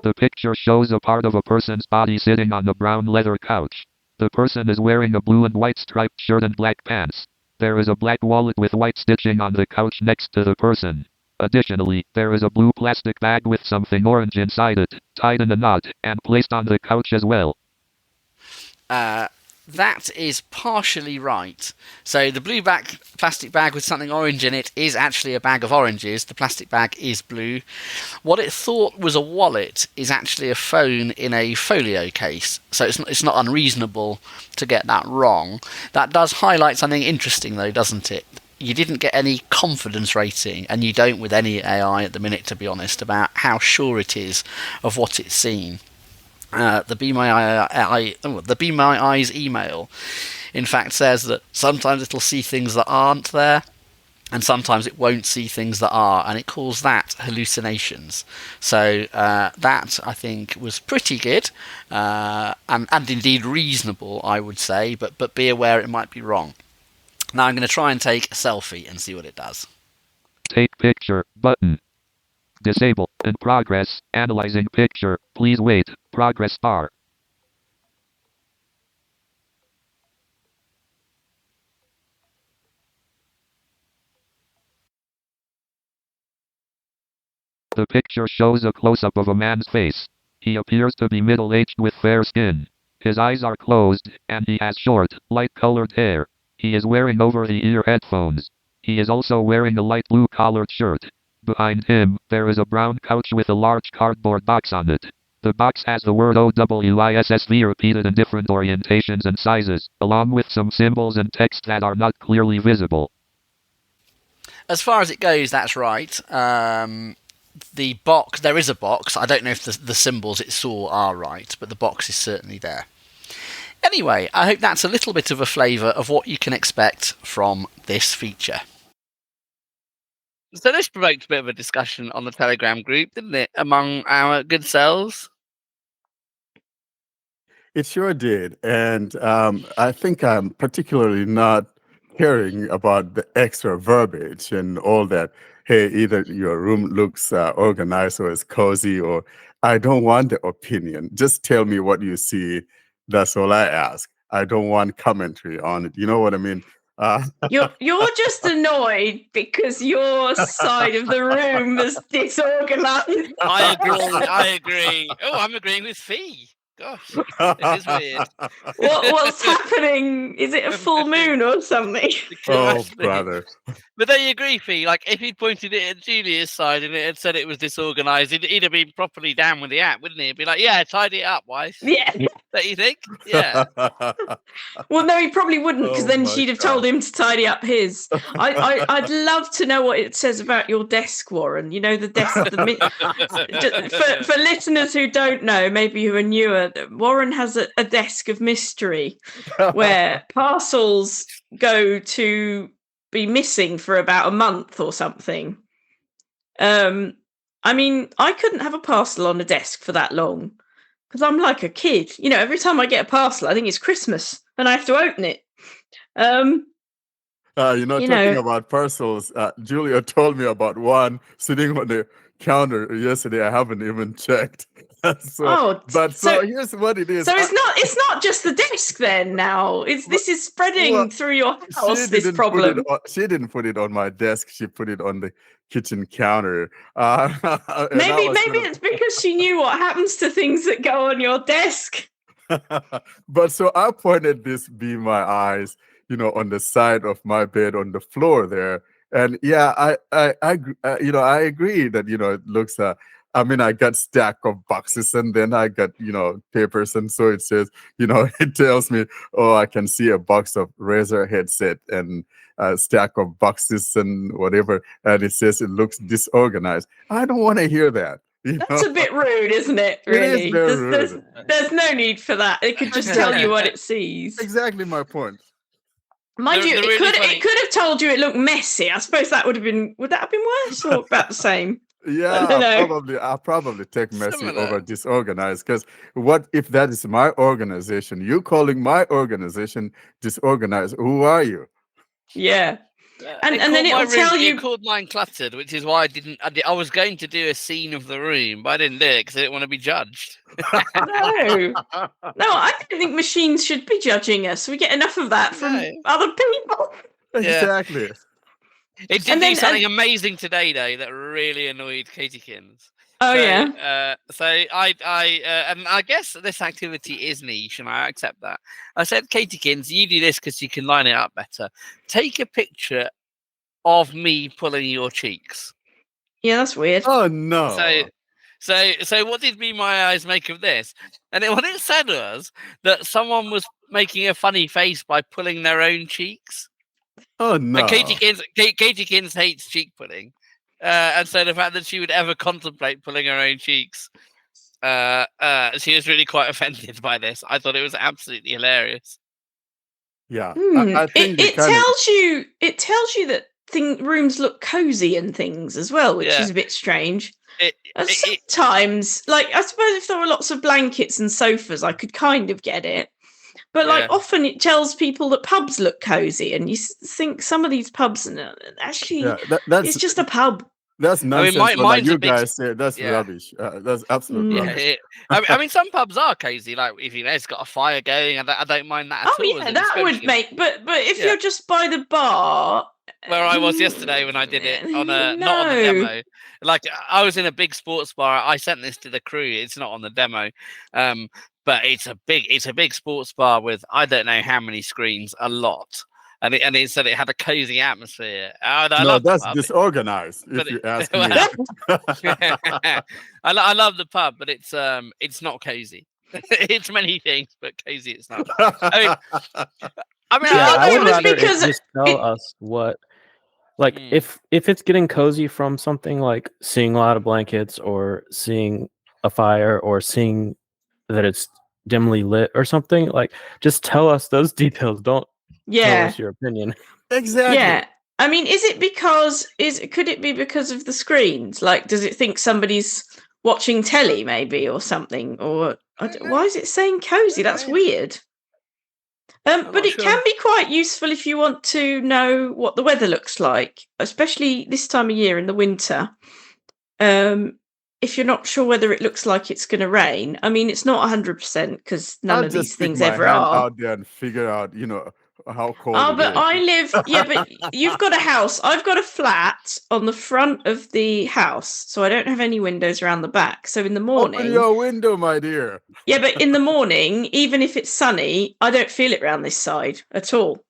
The picture shows a part of a person's body sitting on a brown leather couch. The person is wearing a blue and white striped shirt and black pants. There is a black wallet with white stitching on the couch next to the person. Additionally, there is a blue plastic bag with something orange inside it, tied in a knot, and placed on the couch as well. That is partially right. So the blue plastic bag with something orange in it is actually a bag of oranges. The plastic bag is blue. What it thought was a wallet is actually a phone in a folio case. So it's not unreasonable to get that wrong. That does highlight something interesting though, doesn't it? You didn't get any confidence rating, and you don't with any AI at the minute, to be honest, about how sure it is of what it's seen. The Be My Eyes email, in fact, says that sometimes it'll see things that aren't there, and sometimes it won't see things that are, and it calls that hallucinations. So that, I think, was pretty good, and indeed reasonable, I would say, but be aware it might be wrong. Now I'm going to try and take a selfie and see what it does. Take Picture, button. Disable. In progress, analyzing picture, please wait, progress bar. The picture shows a close-up of a man's face. He appears to be middle-aged with fair skin. His eyes are closed, and he has short, light-colored hair. He is wearing over-the-ear headphones. He is also wearing a light blue collared shirt. Behind him, there is a brown couch with a large cardboard box on it. The box has the word OWISSV repeated in different orientations and sizes, along with some symbols and text that are not clearly visible. As far as it goes, that's right. The box, there is a box. I don't know if the symbols it saw are right, but the box is certainly there. Anyway, I hope that's a little bit of a flavour of what you can expect from this feature. So this provoked a bit of a discussion on the Telegram group, didn't it, among our good selves? It sure did. And I think I'm particularly not caring about the extra verbiage and all that. Hey, either your room looks organized or it's cozy, or I don't want the opinion. Just tell me what you see. That's all I ask. I don't want commentary on it. You know what I mean? You're just annoyed because your side of the room is disorganized. I agree. Oh, I'm agreeing with Fee. gosh, it is weird. What's happening? Is it a full moon or something? It could Oh, must be. brother. But there you agree, Fee. Like, if he'd pointed it at Julia's side and it had said it was disorganised, he'd have been properly down with the app, wouldn't he? He'd be like, yeah, tidy it up, wife. Yeah. Don't you think? Yeah. Well, no, he probably wouldn't, because Oh then my she'd have told God. him to tidy up his. I'd love to know what it says about your desk, Warren. You know, the desk. For listeners who don't know, maybe who are newer, Warren has a desk of mystery where parcels go to be missing for about a month or something. I mean, I couldn't have a parcel on a desk for that long because I'm like a kid. You know, every time I get a parcel, I think it's Christmas and I have to open it. Talking about parcels, Julia told me about one sitting on the counter yesterday. I haven't even checked. So here's what it is. So it's not just the desk then now. This is spreading through your house, this problem. She didn't put it on my desk. She put it on the kitchen counter. Maybe it's because she knew what happens to things that go on your desk. But so I pointed this Be My Eyes, on the side of my bed on the floor there. And yeah, I agree that, it looks, I got stack of boxes and then I got, papers. And so it says, it tells me, oh, I can see a box of Razor headset and a stack of boxes and whatever. And it says it looks disorganized. I don't want to hear that. That's a bit rude, isn't it? Really, it is very rude. There's no need for that. It could just tell you what it sees. Exactly my point. Mind you, it could have told you it looked messy. I suppose that would that have been worse or about the same? Yeah, I'll probably take messy over disorganized, because what if that is my organization? You calling my organization disorganized? Who are you? Yeah. And then it'll tell you. It called mine cluttered, which is why I was going to do a scene of the room, but I didn't do it because I didn't want to be judged. No, I don't think machines should be judging us. We get enough of that from other people. Exactly. It did do something amazing today, though, that really annoyed Katiekins. Oh, So I guess this activity is niche, and I accept that. I said, Katiekins, you do this because you can line it up better. Take a picture of me pulling your cheeks. Yeah, that's weird. Oh no. So what did Be My Eyes make of this? And what it said was that someone was making a funny face by pulling their own cheeks. Oh no. And Katiekins hates cheek pulling. And so the fact that she would ever contemplate pulling her own cheeks, she was really quite offended by this. I thought it was absolutely hilarious. Yeah, I think it tells you that rooms look cozy and things as well, which is a bit strange. Sometimes, I suppose if there were lots of blankets and sofas, I could kind of get it. But often it tells people that pubs look cozy, and you think some of these pubs actually it's just a pub. That's nonsense. Like you guys say, that's rubbish. That's absolute rubbish. I mean, some pubs are cozy. Like if it's got a fire going, I don't mind that at all. Oh yeah, that would make. But if you're just by the bar, where I was yesterday when I did it not on the demo. Like I was in a big sports bar. I sent this to the crew. It's not on the demo. But it's a big sports bar with I don't know how many screens, a lot, and it said it had a cozy atmosphere. That's disorganized. If you ask me, I love the pub, but it's not cozy. It's many things, but cozy it's not. I would rather it just tell us what. Like if it's getting cozy from something like seeing a lot of blankets or seeing a fire or seeing that it's dimly lit or something, just tell us those details. Don't tell us your opinion. Exactly. Yeah. I mean, could it be because of the screens? Does it think somebody's watching telly maybe or something? Or why is it saying cozy? That's weird. But it can be quite useful if you want to know what the weather looks like, especially this time of year in the winter. If you're not sure whether it looks like it's going to rain, I mean, it's not 100% because none of these things ever are. Out there and figure out, how cold Oh, it but is. I live. Yeah, but you've got a house. I've got a flat on the front of the house, so I don't have any windows around the back. So in the morning, Open your window, my dear. yeah, but in the morning, even if it's sunny, I don't feel it round this side at all.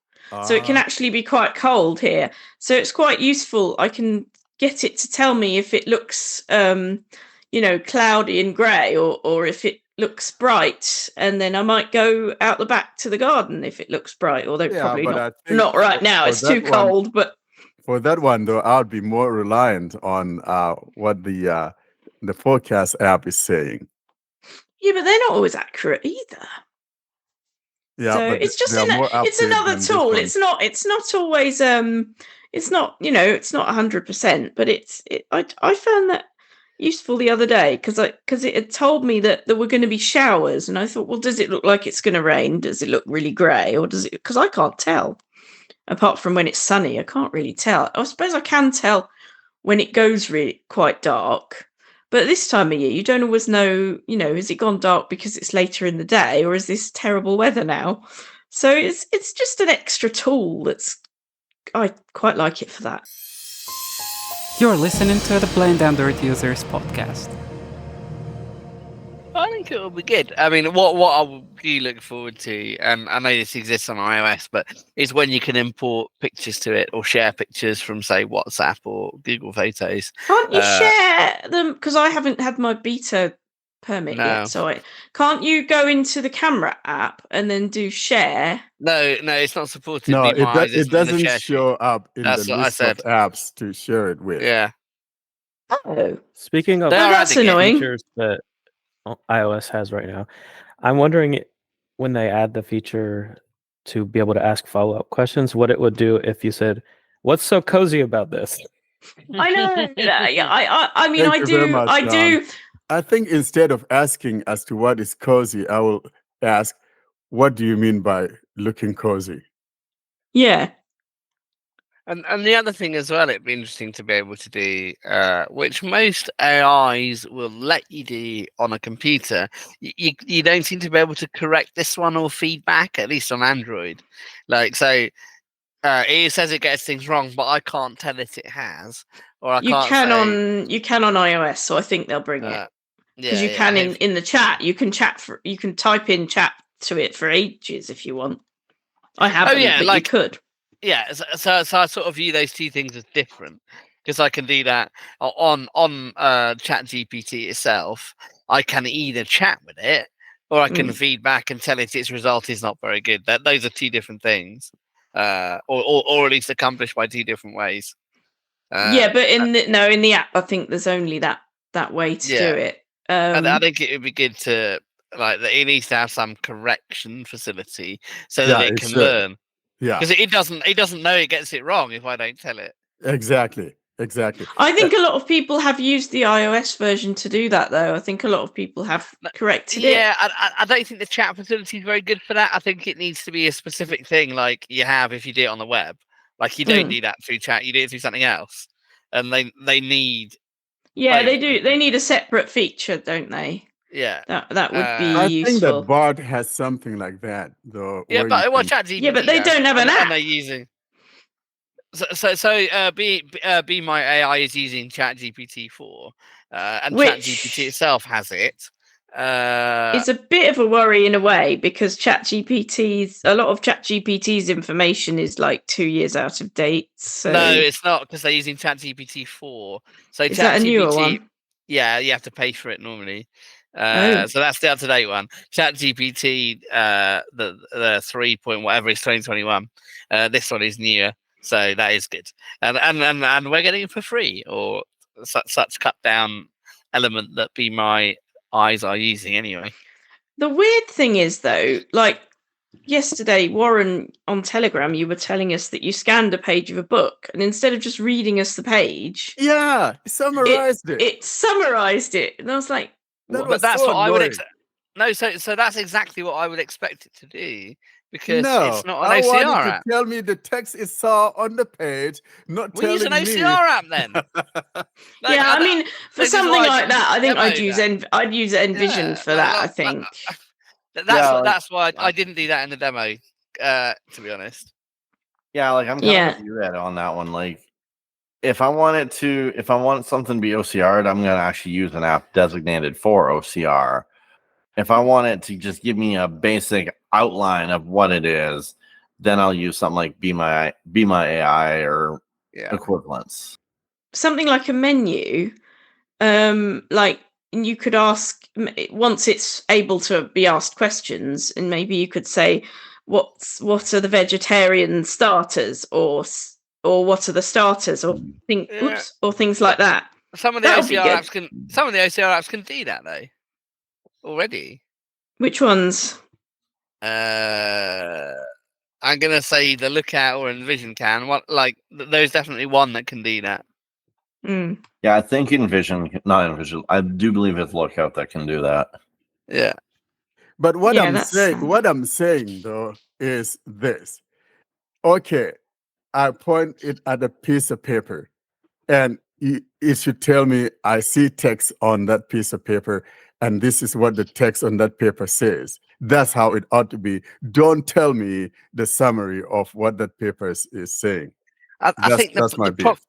So it can actually be quite cold here. So it's quite useful. I can get it to tell me if it looks, cloudy and grey, or if it looks bright, and then I might go out the back to the garden if it looks bright. Although probably but not. I think Not right now. for It's too that one- cold. But For that one, though, I'll be more reliant on what the forecast app is saying. yeah, but they're not always accurate either. Yeah, So but it's just they are more it's updated another than this tool. one. It's not always it's not, it's not 100%, but I found that useful the other day because it had told me that there were going to be showers, and I thought, well, does it look like it's going to rain? Does it look really grey, or does it? Because I can't tell. Apart from when it's sunny, I can't really tell. I suppose I can tell when it goes really quite dark. But this time of year, you don't always know, has it gone dark because it's later in the day, or is this terrible weather now? So it's just an extra tool I quite like it for that. You're listening to the Blind Android Users podcast. I think it will be good. I mean, what I will be looking forward to, and I know this exists on iOS, but is when you can import pictures to it or share pictures from, say, WhatsApp or Google Photos. Can't you share them? Because I haven't had my beta permit yet, so can't you go into the camera app and then do share? No, it's not supported. No, it doesn't show up in the list of apps to share it with. Yeah. Oh. Speaking of that's annoying. features that iOS has right now, I'm wondering when they add the feature to be able to ask follow-up questions, what it would do if you said, "What's so cozy about this?" I know. Yeah, I mean, Thank you very much, I John. do. I think instead of asking as to what is cozy, I will ask, what do you mean by looking cozy? Yeah. And the other thing as well, it'd be interesting to be able to do, which most AIs will let you do on a computer. You don't seem to be able to correct this one or feedback, at least on Android. It says it gets things wrong, but I can't tell it has, or I can't say. You can on iOS, so I think they'll bring it. Because you can in the chat, you can type in chat to it for ages if you want. I haven't, but you could. Yeah, so I sort of view those two things as different, because I can do that on ChatGPT itself. I can either chat with it, or I can feedback and tell it its result is not very good. Those are two different things, or at least accomplished by two different ways. Yeah, but in the app, I think there's only that way to do it. I think it would be good to it needs to have some correction facility so that it can learn. Yeah, because it doesn't know it gets it wrong if I don't tell it. Exactly. I think a lot of people have used the iOS version to do that, though. I think a lot of people have corrected it. Yeah, I don't think the chat facility is very good for that. I think it needs to be a specific thing like you have if you do it on the web. Like you don't do that through chat, you do it through something else. And they need... Yeah, they do. They need a separate feature, don't they? Yeah. That would be I useful. think that Bard has something like that, though. Yeah, but ChatGPT. Yeah, but they don't have an app. And they're using... So Be My AI is using ChatGPT 4, and ChatGPT itself has it. It's a bit of a worry in a way because a lot of ChatGPT's information is like 2 years out of date. So no, it's not, because they're using ChatGPT 4. So is that a newer one? Yeah, you have to pay for it normally. So that's the up-to-date one. ChatGPT, the 3 point whatever is 2021. This one is newer, so that is good. And we're getting it for free, or such cut down element that Be My Eyes are using anyway. The weird thing is, though, like yesterday, Warren, on Telegram, you were telling us that you scanned a page of a book, and instead of just reading us the page, it summarized it. It summarized it, and I was like, but that's what I would expect. No, so that's exactly what I would expect it to do, because it's not an OCR wanted app. To tell me the text is saw on the page, not telling me. Use an OCR app then. I mean, for something like that, I think I'd use Envision for that. I think that's why I didn't do that in the demo. to be honest. Yeah, like I'm kind of with you, Ed, on that one. Like, if I want something to be OCR'd, I'm gonna actually use an app designated for OCR. If I want it to just give me a basic outline of what it is, then I'll use something like Be My AI or equivalents. Something like a menu, like you could ask once it's able to be asked questions, and maybe you could say, what are the vegetarian starters, or what are the starters, or things like that. Some of the OCR apps can do that though already. Which ones? I'm gonna say the Lookout or Envision can. There's definitely one that can do that. Mm. Yeah, I think not Envision. I do believe it's Lookout that can do that. Yeah. But what I'm saying though is this. Okay, I point it at a piece of paper, and it should tell me I see text on that piece of paper, and this is what the text on that paper says. That's how it ought to be. Don't tell me the summary of what that paper is saying. I think that's my beef.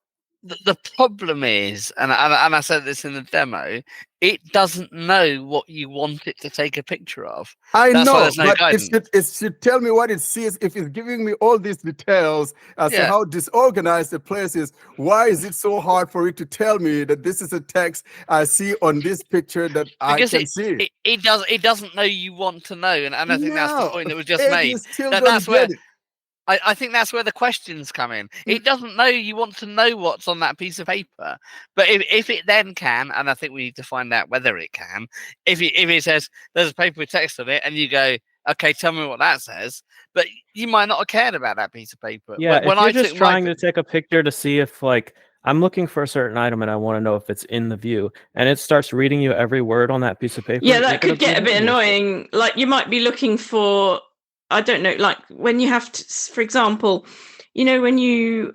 The problem is, and I said this in the demo, it doesn't know what you want it to take a picture of. That's know, why there's no guidance. It should tell me what it sees. If it's giving me all these details as to how disorganized the place is, why is it so hard for it to tell me that this is a text I see on this picture that I can see? It doesn't know you want to know, and I think that's the point that was just made. I think that's where the questions come in. It doesn't know you want to know what's on that piece of paper, but if it then can, and I think we need to find out whether it can. If it says there's a paper with text on it, and you go, okay, tell me what that says, but you might not have cared about that piece of paper. Yeah, when you're just trying to take a picture to see if, like, I'm looking for a certain item and I want to know if it's in the view, and it starts reading you every word on that piece of paper. Yeah, that could get a bit annoying. Like, you might be looking for, I don't know, like when you have to, for example, when you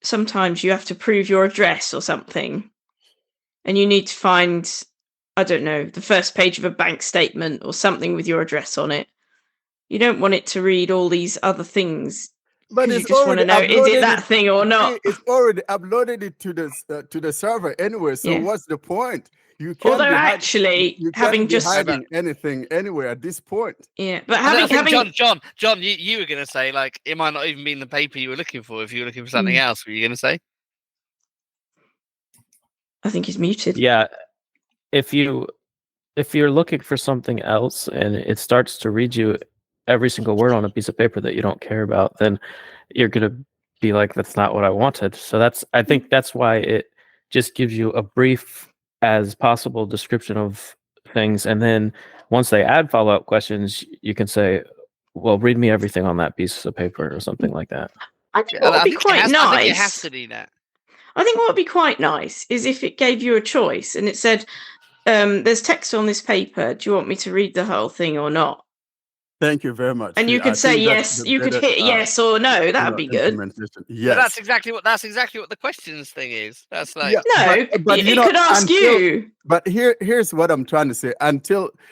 sometimes you have to prove your address or something, and you need to find, I don't know, the first page of a bank statement or something with your address on it. You don't want it to read all these other things, but you just want to know, is it that thing or not? It's already uploaded it to the server anyway. So what's the point? You can't Although actually, having just hiding anything anywhere at this point. Yeah, but John, you were going to say, like, it might not even be in the paper you were looking for. If you were looking for something else, were you going to say? I think he's muted. Yeah, if you're looking for something else and it starts to read you every single word on a piece of paper that you don't care about, then you're going to be like, that's not what I wanted. So I think that's why it just gives you a brief as possible description of things, and then once they add follow-up questions, you can say, well, read me everything on that piece of paper or something like that. I think what would be quite nice, I think it has to do that. I think what would be quite nice is if it gave you a choice and it said, there's text on this paper, do you want me to read the whole thing or not? Thank you very much. And you could say yes. You could hit yes or no. That would be good. Yes. But that's exactly what the questions thing is. That's like but it could ask you. But here's what I'm trying to say.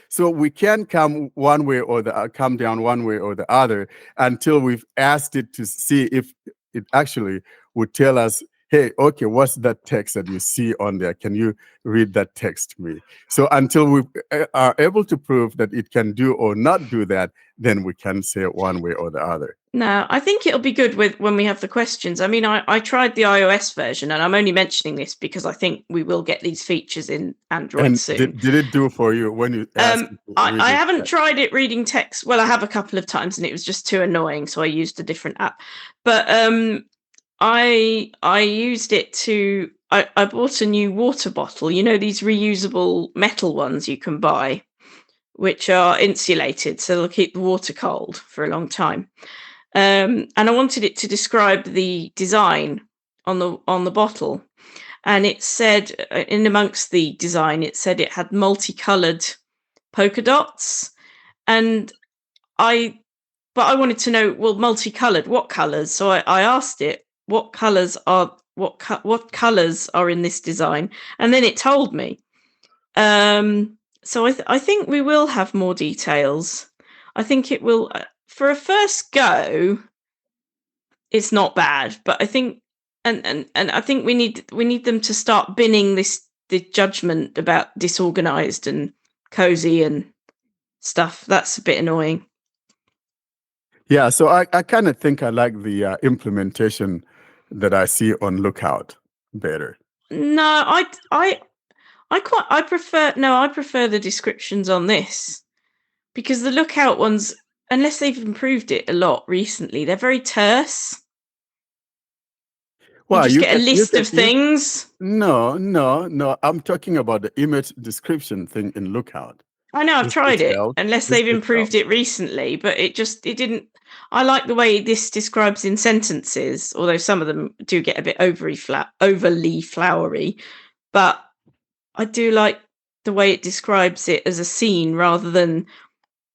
So we can come one way or come down one way or the other until we've asked it to see if it actually would tell us, hey, okay, what's that text that you see on there? Can you read that text to me? So until we are able to prove that it can do or not do that, then we can say it one way or the other. No, I think it'll be good when we have the questions. I mean, I tried the iOS version, and I'm only mentioning this because I think we will get these features in Android soon. Did it do for you when you asked? I haven't tried it reading text. Well, I have a couple of times, and it was just too annoying, so I used a different app. But I used it to. I bought a new water bottle. These reusable metal ones you can buy, which are insulated, so they'll keep the water cold for a long time. And I wanted it to describe the design on the bottle, and it said in amongst the design, it said it had multicolored polka dots, and I wanted to know, well, multicolored, what colors? So I asked it, what colors are in this design, and then it told me. So I think we will have more details. I think it will. for a first go, it's not bad. But I think, and I think we need them to start binning the judgment about disorganized and cozy and stuff. That's a bit annoying. Yeah, so I kind of think I like the implementation that I see on Lookout better. No, I prefer the descriptions on this, because the Lookout ones, unless they've improved it a lot recently, they're very terse. Well, you just get a list of things. No. I'm talking about the image description thing in Lookout. I know, I've tried it, unless they've improved it recently, but it didn't. I like the way this describes in sentences, although some of them do get a bit overly flowery, but I do like the way it describes it as a scene rather than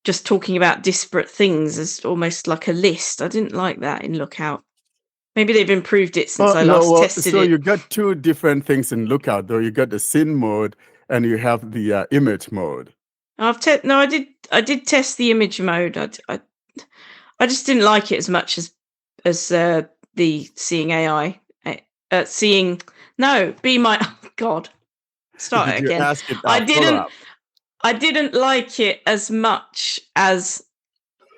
just talking about disparate things as almost like a list. I didn't like that in Lookout. Maybe they've improved it since I last tested it. So you got two different things in Lookout, though. You got the scene mode and you have the image mode. I did test the image mode. I just didn't like it as much as the seeing AI. Be my God. Start it again. I didn't like it as much as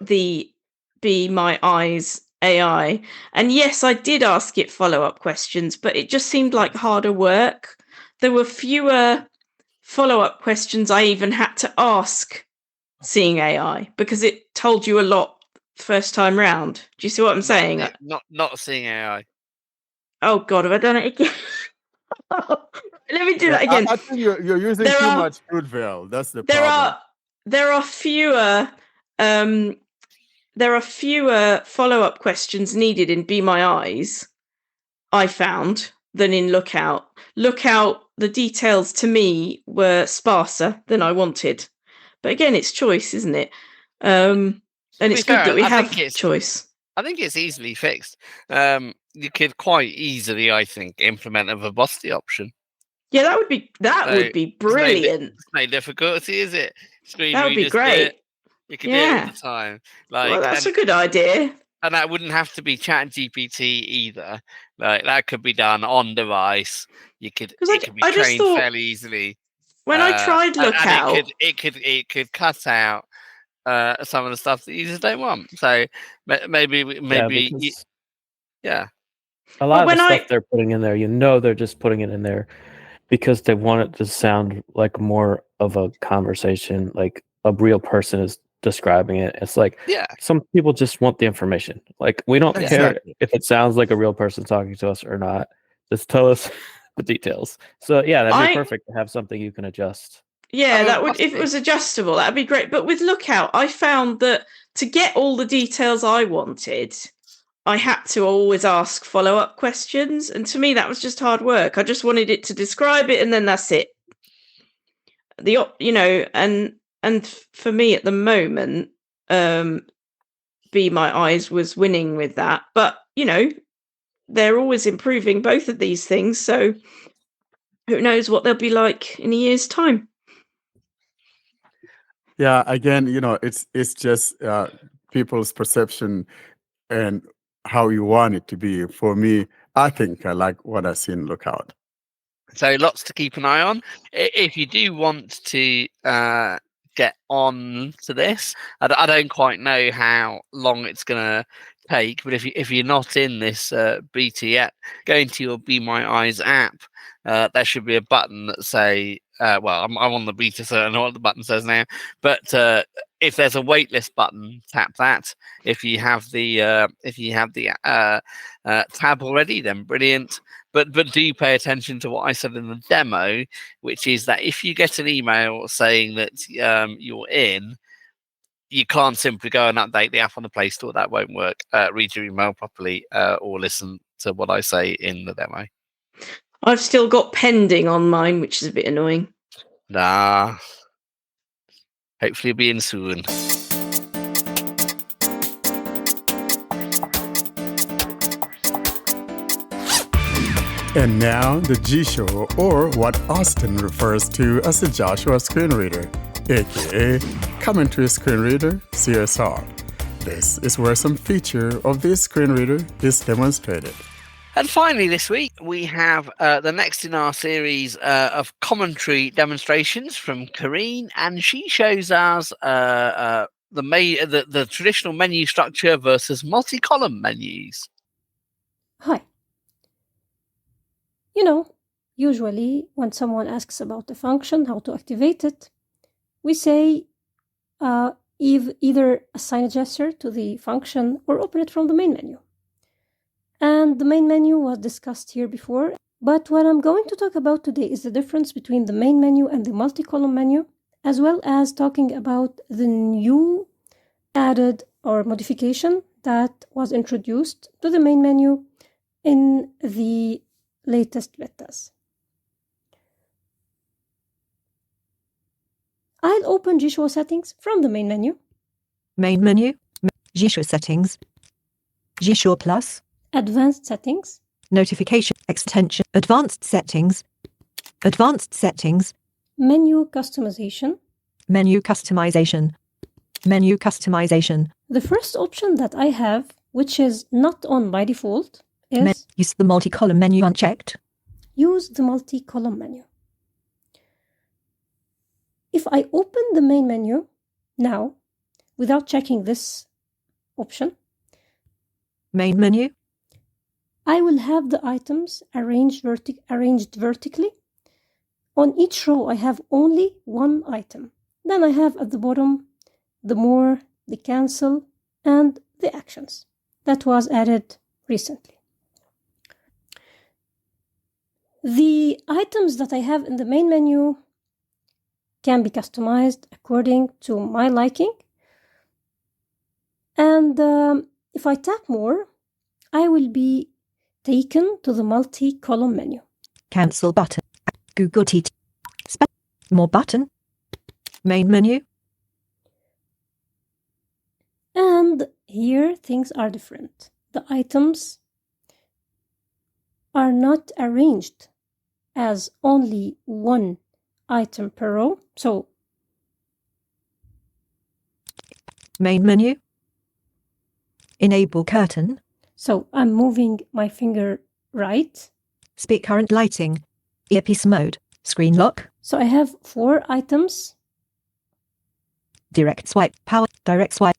the Be My Eyes AI. And yes, I did ask it follow-up questions, but it just seemed like harder work. There were fewer follow-up questions I even had to ask Seeing AI, because it told you a lot first time round. Do you see what I'm saying? Not Seeing AI. Oh God, have I done it again? Let me do that again. I think you're using too much Fruitvale. That's the problem. There are fewer follow-up questions needed in Be My Eyes, I found, than in Lookout. Lookout, the details to me were sparser than I wanted. But again, it's choice, isn't it? And it's good that we have choice. I think it's easily fixed. You could quite easily, I think, implement a verbosity option. Yeah, that would be brilliant. It's no difficulty, is it? That would be great. You can do it all the time. Well, that's a good idea. And that wouldn't have to be ChatGPT either. Like, that could be done on device. It could be trained fairly easily. When I tried Lookout, it could cut out some of the stuff that users don't want. So maybe. A lot of the stuff they're putting in there, they're just putting it in there because they want it to sound like more of a conversation, like a real person is describing it. It's like some people just want the information. Like, we don't care if it sounds like a real person talking to us or not. Just tell us the details. So that'd be perfect to have something you can adjust. Yeah, that would, if it was adjustable, that'd be great. But with Lookout, I found that to get all the details I wanted, I had to always ask follow-up questions, and to me that was just hard work. I just wanted it to describe it, and then that's it. And for me at the moment, Be My Eyes was winning with that. But they're always improving both of these things, so who knows what they'll be like in a year's time. Yeah, again, it's just people's perception and how you want it to be. For me, I think I like what I see in Lookout. So lots to keep an eye on. If you do want to get on to this, I don't quite know how long it's going to take, but if you're not in this beta yet, go into your Be My Eyes app. There should be a button that say, I'm on the beta, so I know what the button says now. But if there's a waitlist button, tap that. If you have the tab already, then brilliant. But do pay attention to what I said in the demo, which is that if you get an email saying that you're in, you can't simply go and update the app on the Play Store. That won't work. Read your email properly or listen to what I say in the demo. I've still got pending on mine, which is a bit annoying. Nah. Hopefully it'll be in soon. And now the G Show, or what Austin refers to as the Joshua Screen Reader, aka Commentary Screen Reader CSR. This is where some feature of this screen reader is demonstrated. And finally, this week, we have the next in our series of commentary demonstrations from Karine, and she shows us the traditional menu structure versus multi-column menus. Hi. Usually when someone asks about a function, how to activate it, we say either assign a gesture to the function or open it from the main menu. And the main menu was discussed here before, but what I'm going to talk about today is the difference between the main menu and the multi-column menu, as well as talking about the new added or modification that was introduced to the main menu in the latest betas. I'll open G-Show settings from the main menu. Main menu, G-Show settings, G-Show Plus, Advanced settings, notification extension, advanced settings, menu customization, menu customization. The first option that I have, which is not on by default, is use the multi-column menu unchecked. Use the multi-column menu. If I open the main menu now, without checking this option, main menu, I will have the items arranged vertically. On each row, I have only one item. Then I have at the bottom the more, the cancel, and the actions. That was added recently. The items that I have in the main menu can be customized according to my liking. And if I tap more, I will be taken to the multi-column menu. Cancel button, Google TT, more button, main menu. And here things are different. The items are not arranged as only one item per row. So, main menu, enable curtain. So I'm moving my finger right. Speak current lighting, earpiece mode, screen lock. So I have 4 items. Direct swipe, power, direct swipe,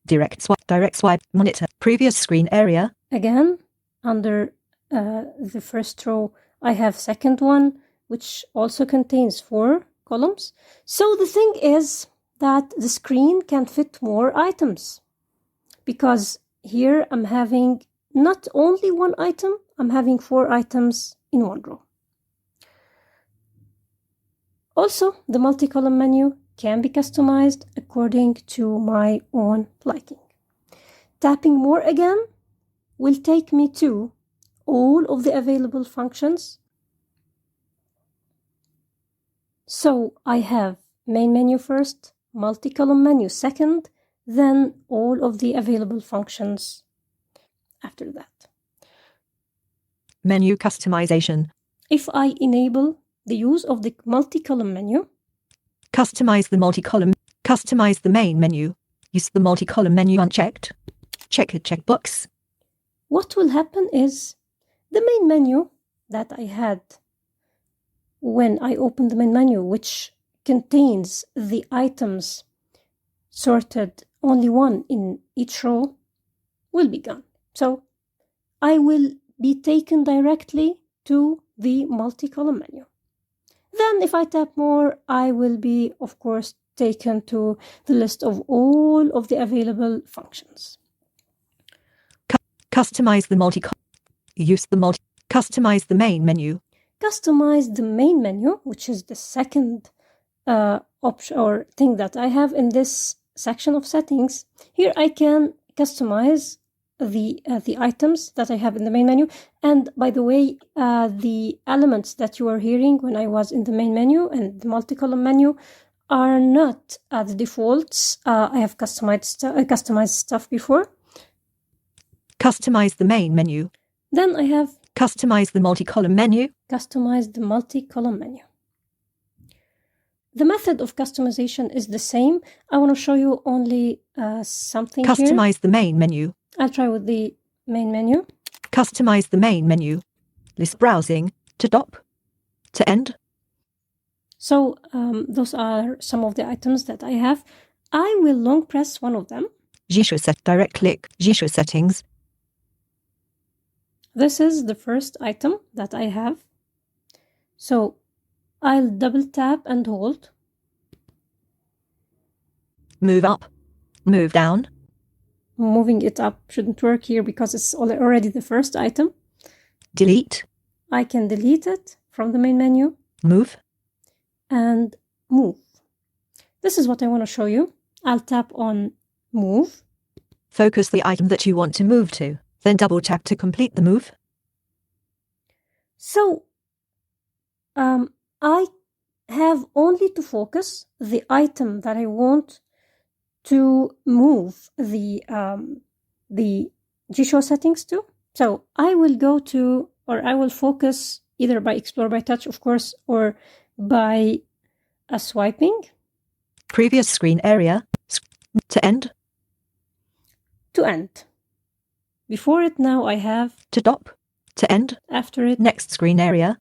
monitor, previous screen area. Again, under the first row, I have second one, which also contains 4 columns. So the thing is that the screen can fit more items, because here I'm having not only one item, I'm having 4 items in one row. Also, the multi-column menu can be customized according to my own liking. Tapping more again will take me to all of the available functions. So I have main menu first, multi-column menu second, then all of the available functions after that. Menu customization. If I enable the use of the multi-column menu, customize the main menu, use the multi-column menu unchecked, check the checkbox. What will happen is the main menu that I had when I opened the main menu, which contains the items sorted only one in each row, will be gone. So I will be taken directly to the multi-column menu. Then if I tap more, I will be, of course, taken to the list of all of the available functions. Customize the customize the main menu. Customize the main menu, which is the second option or thing that I have in this section of settings. Here I can customize the items that I have in the main menu. And by the way, the elements that you are hearing when I was in the main menu and the multi-column menu are not the defaults. I have customized stuff before. Customize the main menu. Then I have customize the multi-column menu. Customize the multi-column menu. the method of customization is the same. I want to show you only something here. Customize the main menu. I'll try with the main menu. Customize the main menu. List browsing to top to end. So those are some of the items that I have. I will long press one of them. Gesture set direct click. Gesture settings. This is the first item that I have. So I'll double tap and hold. Move up. Move down. Moving it up shouldn't work here because it's already the first item. Delete. I can delete it from the main menu. Move. And move. This is what I want to show you. I'll tap on move. Focus the item that you want to move to. Then double tap to complete the move. So I have only to focus the item that I want to move the G-Show settings to. So I will go to, or I will focus either by Explore by Touch, of course, or by a swiping. Previous screen area. To end. To end. Before it now I have to top. To end. After it. Next screen area.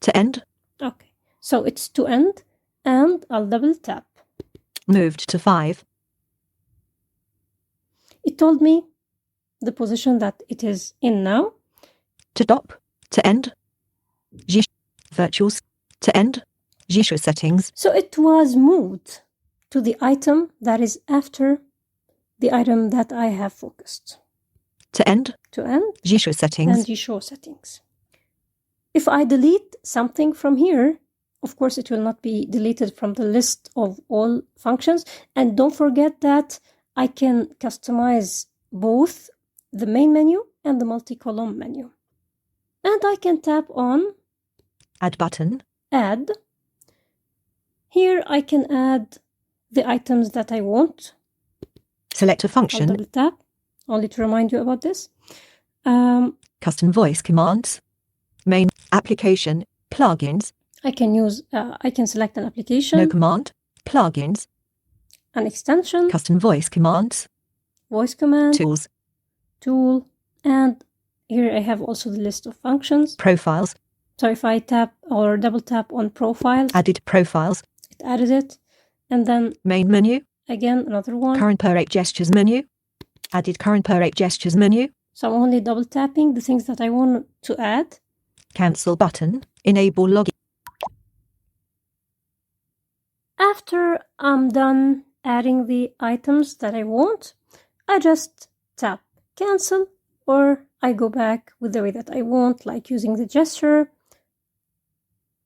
To end. Okay. So it's to end, and I'll double tap. Moved to 5. It told me the position that it is in now. To top. To end. Virtuals. To end. Gesture settings. So it was moved to the item that is after the item that I have focused. To end. To end. Gesture settings. And G-Show settings. If I delete something from here, of course it will not be deleted from the list of all functions. And don't forget that I can customize both the main menu and the multi-column menu. And I can tap on Add button. Add. Here I can add the items that I want. Select a function. I'll double tap, only to remind you about this. Custom voice commands. Main application. Plugins. I can select an application. No command. Plugins. An extension. Custom voice commands. Voice command. Tools. Tool. And here I have also the list of functions. Profiles. So if I tap or double tap on profiles. Added profiles. It added it. And then main menu. Again, another one. Current per 8 gestures menu. Added current per 8 gestures menu. So I'm only double tapping the things that I want to add. Cancel button. Enable login. After I'm done adding the items that I want, I just tap cancel, or I go back with the way that I want, like using the gesture.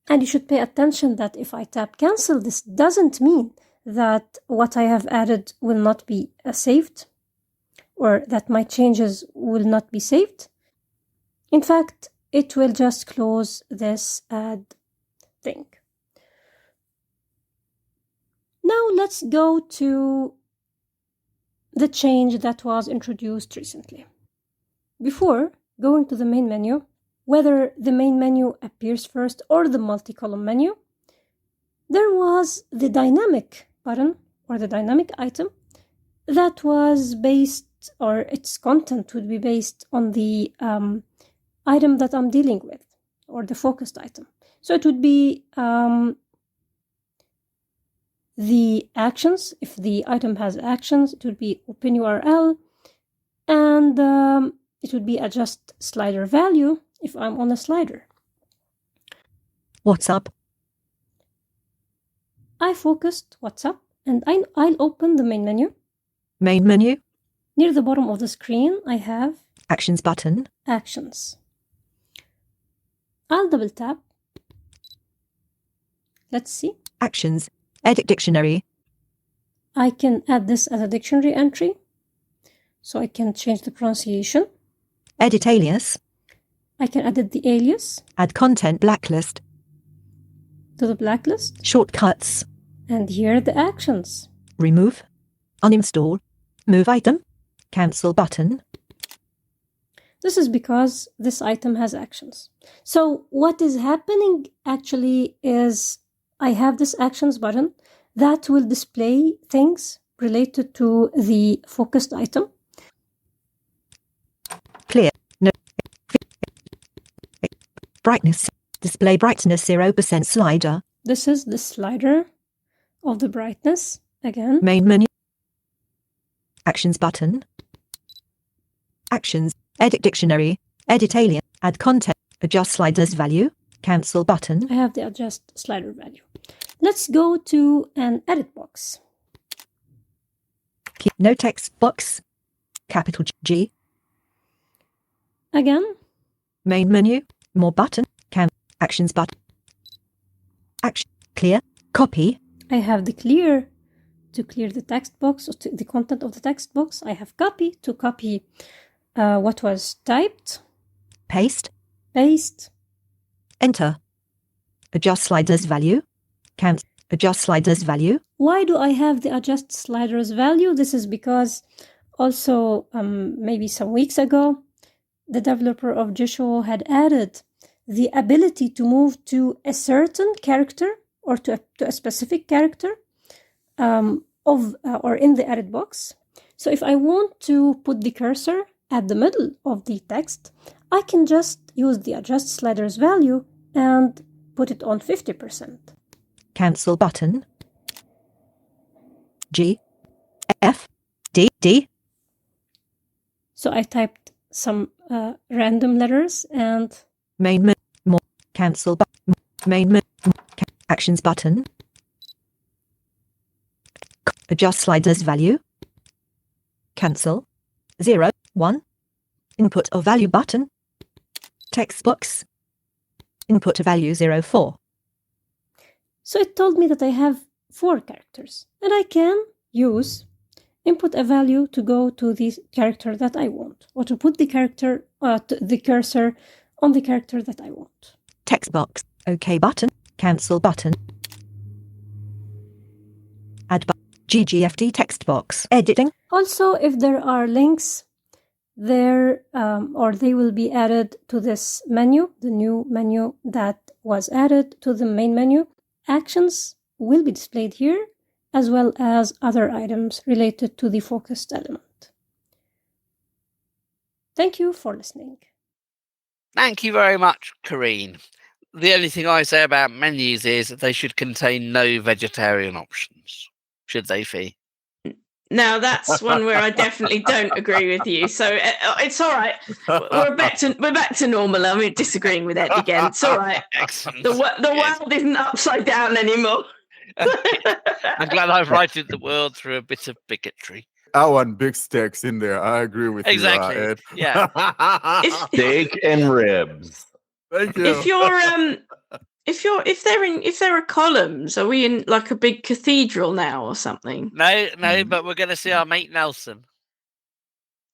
And you should pay attention that if I tap cancel, this doesn't mean that what I have added will not be saved, or that my changes will not be saved. In fact, it will just close this add thing. Now let's go to the change that was introduced recently. Before going to the main menu, whether the main menu appears first or the multi-column menu, there was the dynamic button or the dynamic item that was based, or its content would be based on the item that I'm dealing with, or the focused item. So it would be the actions. If the item has actions, it would be open URL, and it would be adjust slider value if I'm on a slider. What's up? I focused what's up, and I'll open the main menu. Main menu. Near the bottom of the screen, I have Actions button. Actions. I'll double tap. Let's see. Actions. Edit dictionary. I can add this as a dictionary entry, so I can change the pronunciation. Edit alias. I can edit the alias. Add content blacklist. To the blacklist. Shortcuts. And here are the actions. Remove. Uninstall. Move item. Cancel button. This is because this item has actions. So what is happening actually is I have this actions button that will display things related to the focused item. Clear. No. Brightness. Display brightness 0% slider. This is the slider of the brightness again. Main menu. Actions button. Actions. Edit dictionary. Edit alien. Add content. Adjust sliders value. Cancel button. I have the adjust slider value. Let's go to an edit box. No text box. Capital G. Again. Main menu. More button. Actions button. Action. Clear. Copy. I have the clear to clear the text box, or the content of the text box. I have copy to copy what was typed. Paste. Paste. Enter. Adjust sliders value. Cancel. Adjust sliders value. Why do I have the adjust sliders value? This is because also maybe some weeks ago, the developer of Jisho had added the ability to move to a certain character or to a specific character or in the edit box. So if I want to put the cursor at the middle of the text, I can just use the adjust sliders value and put it on 50%. Cancel button. G, F, D, D. So I typed some random letters and main menu, more, cancel button, main menu, actions button. Adjust sliders value. Cancel. 0, 1. Input or value button. Text box. Input a value 0, 4. So it told me that I have 4 characters, and I can use input a value to go to the character that I want, or to put the character, the cursor on the character that I want. Text box. OK button. Cancel button. Add button. GGFD text box. Editing. Also, if there are links there, or they will be added to this menu, the new menu that was added to the main menu, actions will be displayed here, as well as other items related to the focused element. Thank you for listening. Thank you very much, Karine. The only thing I say about menus is that they should contain no vegetarian options. Should they, Fee? Now that's one where I definitely don't agree with you. So it's all right. We're back to normal. I'm disagreeing with Ed again. It's all right. Excellent. The world isn't upside down anymore. I'm glad I've righted the world through a bit of bigotry. I want big steaks in there. I agree with exactly. you, Ed. Yeah. Steak and ribs. Thank you. If there are columns, are we in like a big cathedral now or something? No, but we're going to see our mate Nelson.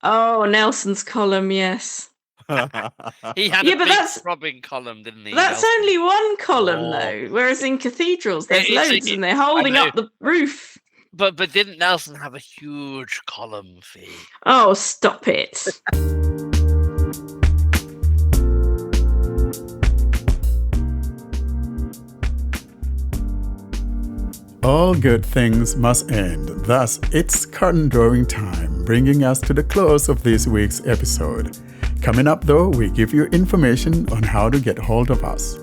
Oh, Nelson's column, yes. He had a big throbbing column, didn't he? That's Nelson? only one column though, whereas in cathedrals there's loads and they're holding up the roof. But didn't Nelson have a huge column, Fee? Oh, stop it. All good things must end. Thus, it's curtain drawing time, bringing us to the close of this week's episode. Coming up, though, we give you information on how to get hold of us.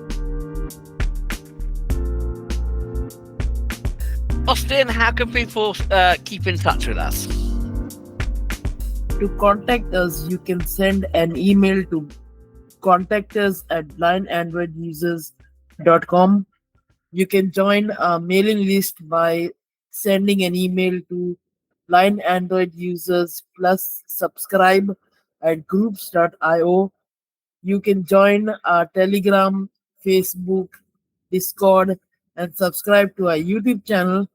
Austin, how can people keep in touch with us? To contact us, you can send an email to contactus@blindandroidusers.com. You can join our mailing list by sending an email to Blind Android Users plus subscribe at groups.io. You can join our Telegram, Facebook, Discord, and subscribe to our YouTube channel.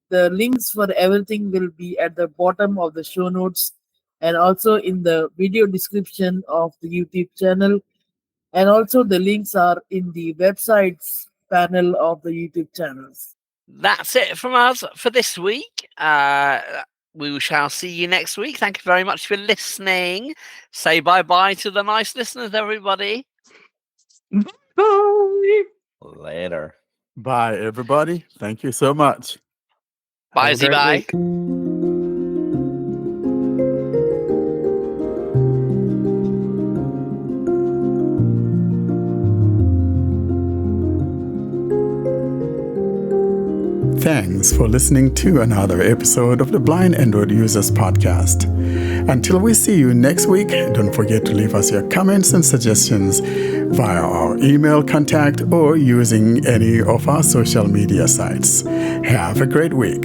The links for everything will be at the bottom of the show notes and also in the video description of the YouTube channel. And also the links are in the websites panel of the YouTube channels. That's it from us for this week. We shall see you next week. Thank you very much for listening. Say bye-bye to the nice listeners, everybody. Bye. Later. Bye, everybody. Thank you so much. Bye, Have a great bye. week. Thanks for listening to another episode of the Blind Android Users Podcast. Until we see you next week, don't forget to leave us your comments and suggestions via our email contact or using any of our social media sites. Have a great week.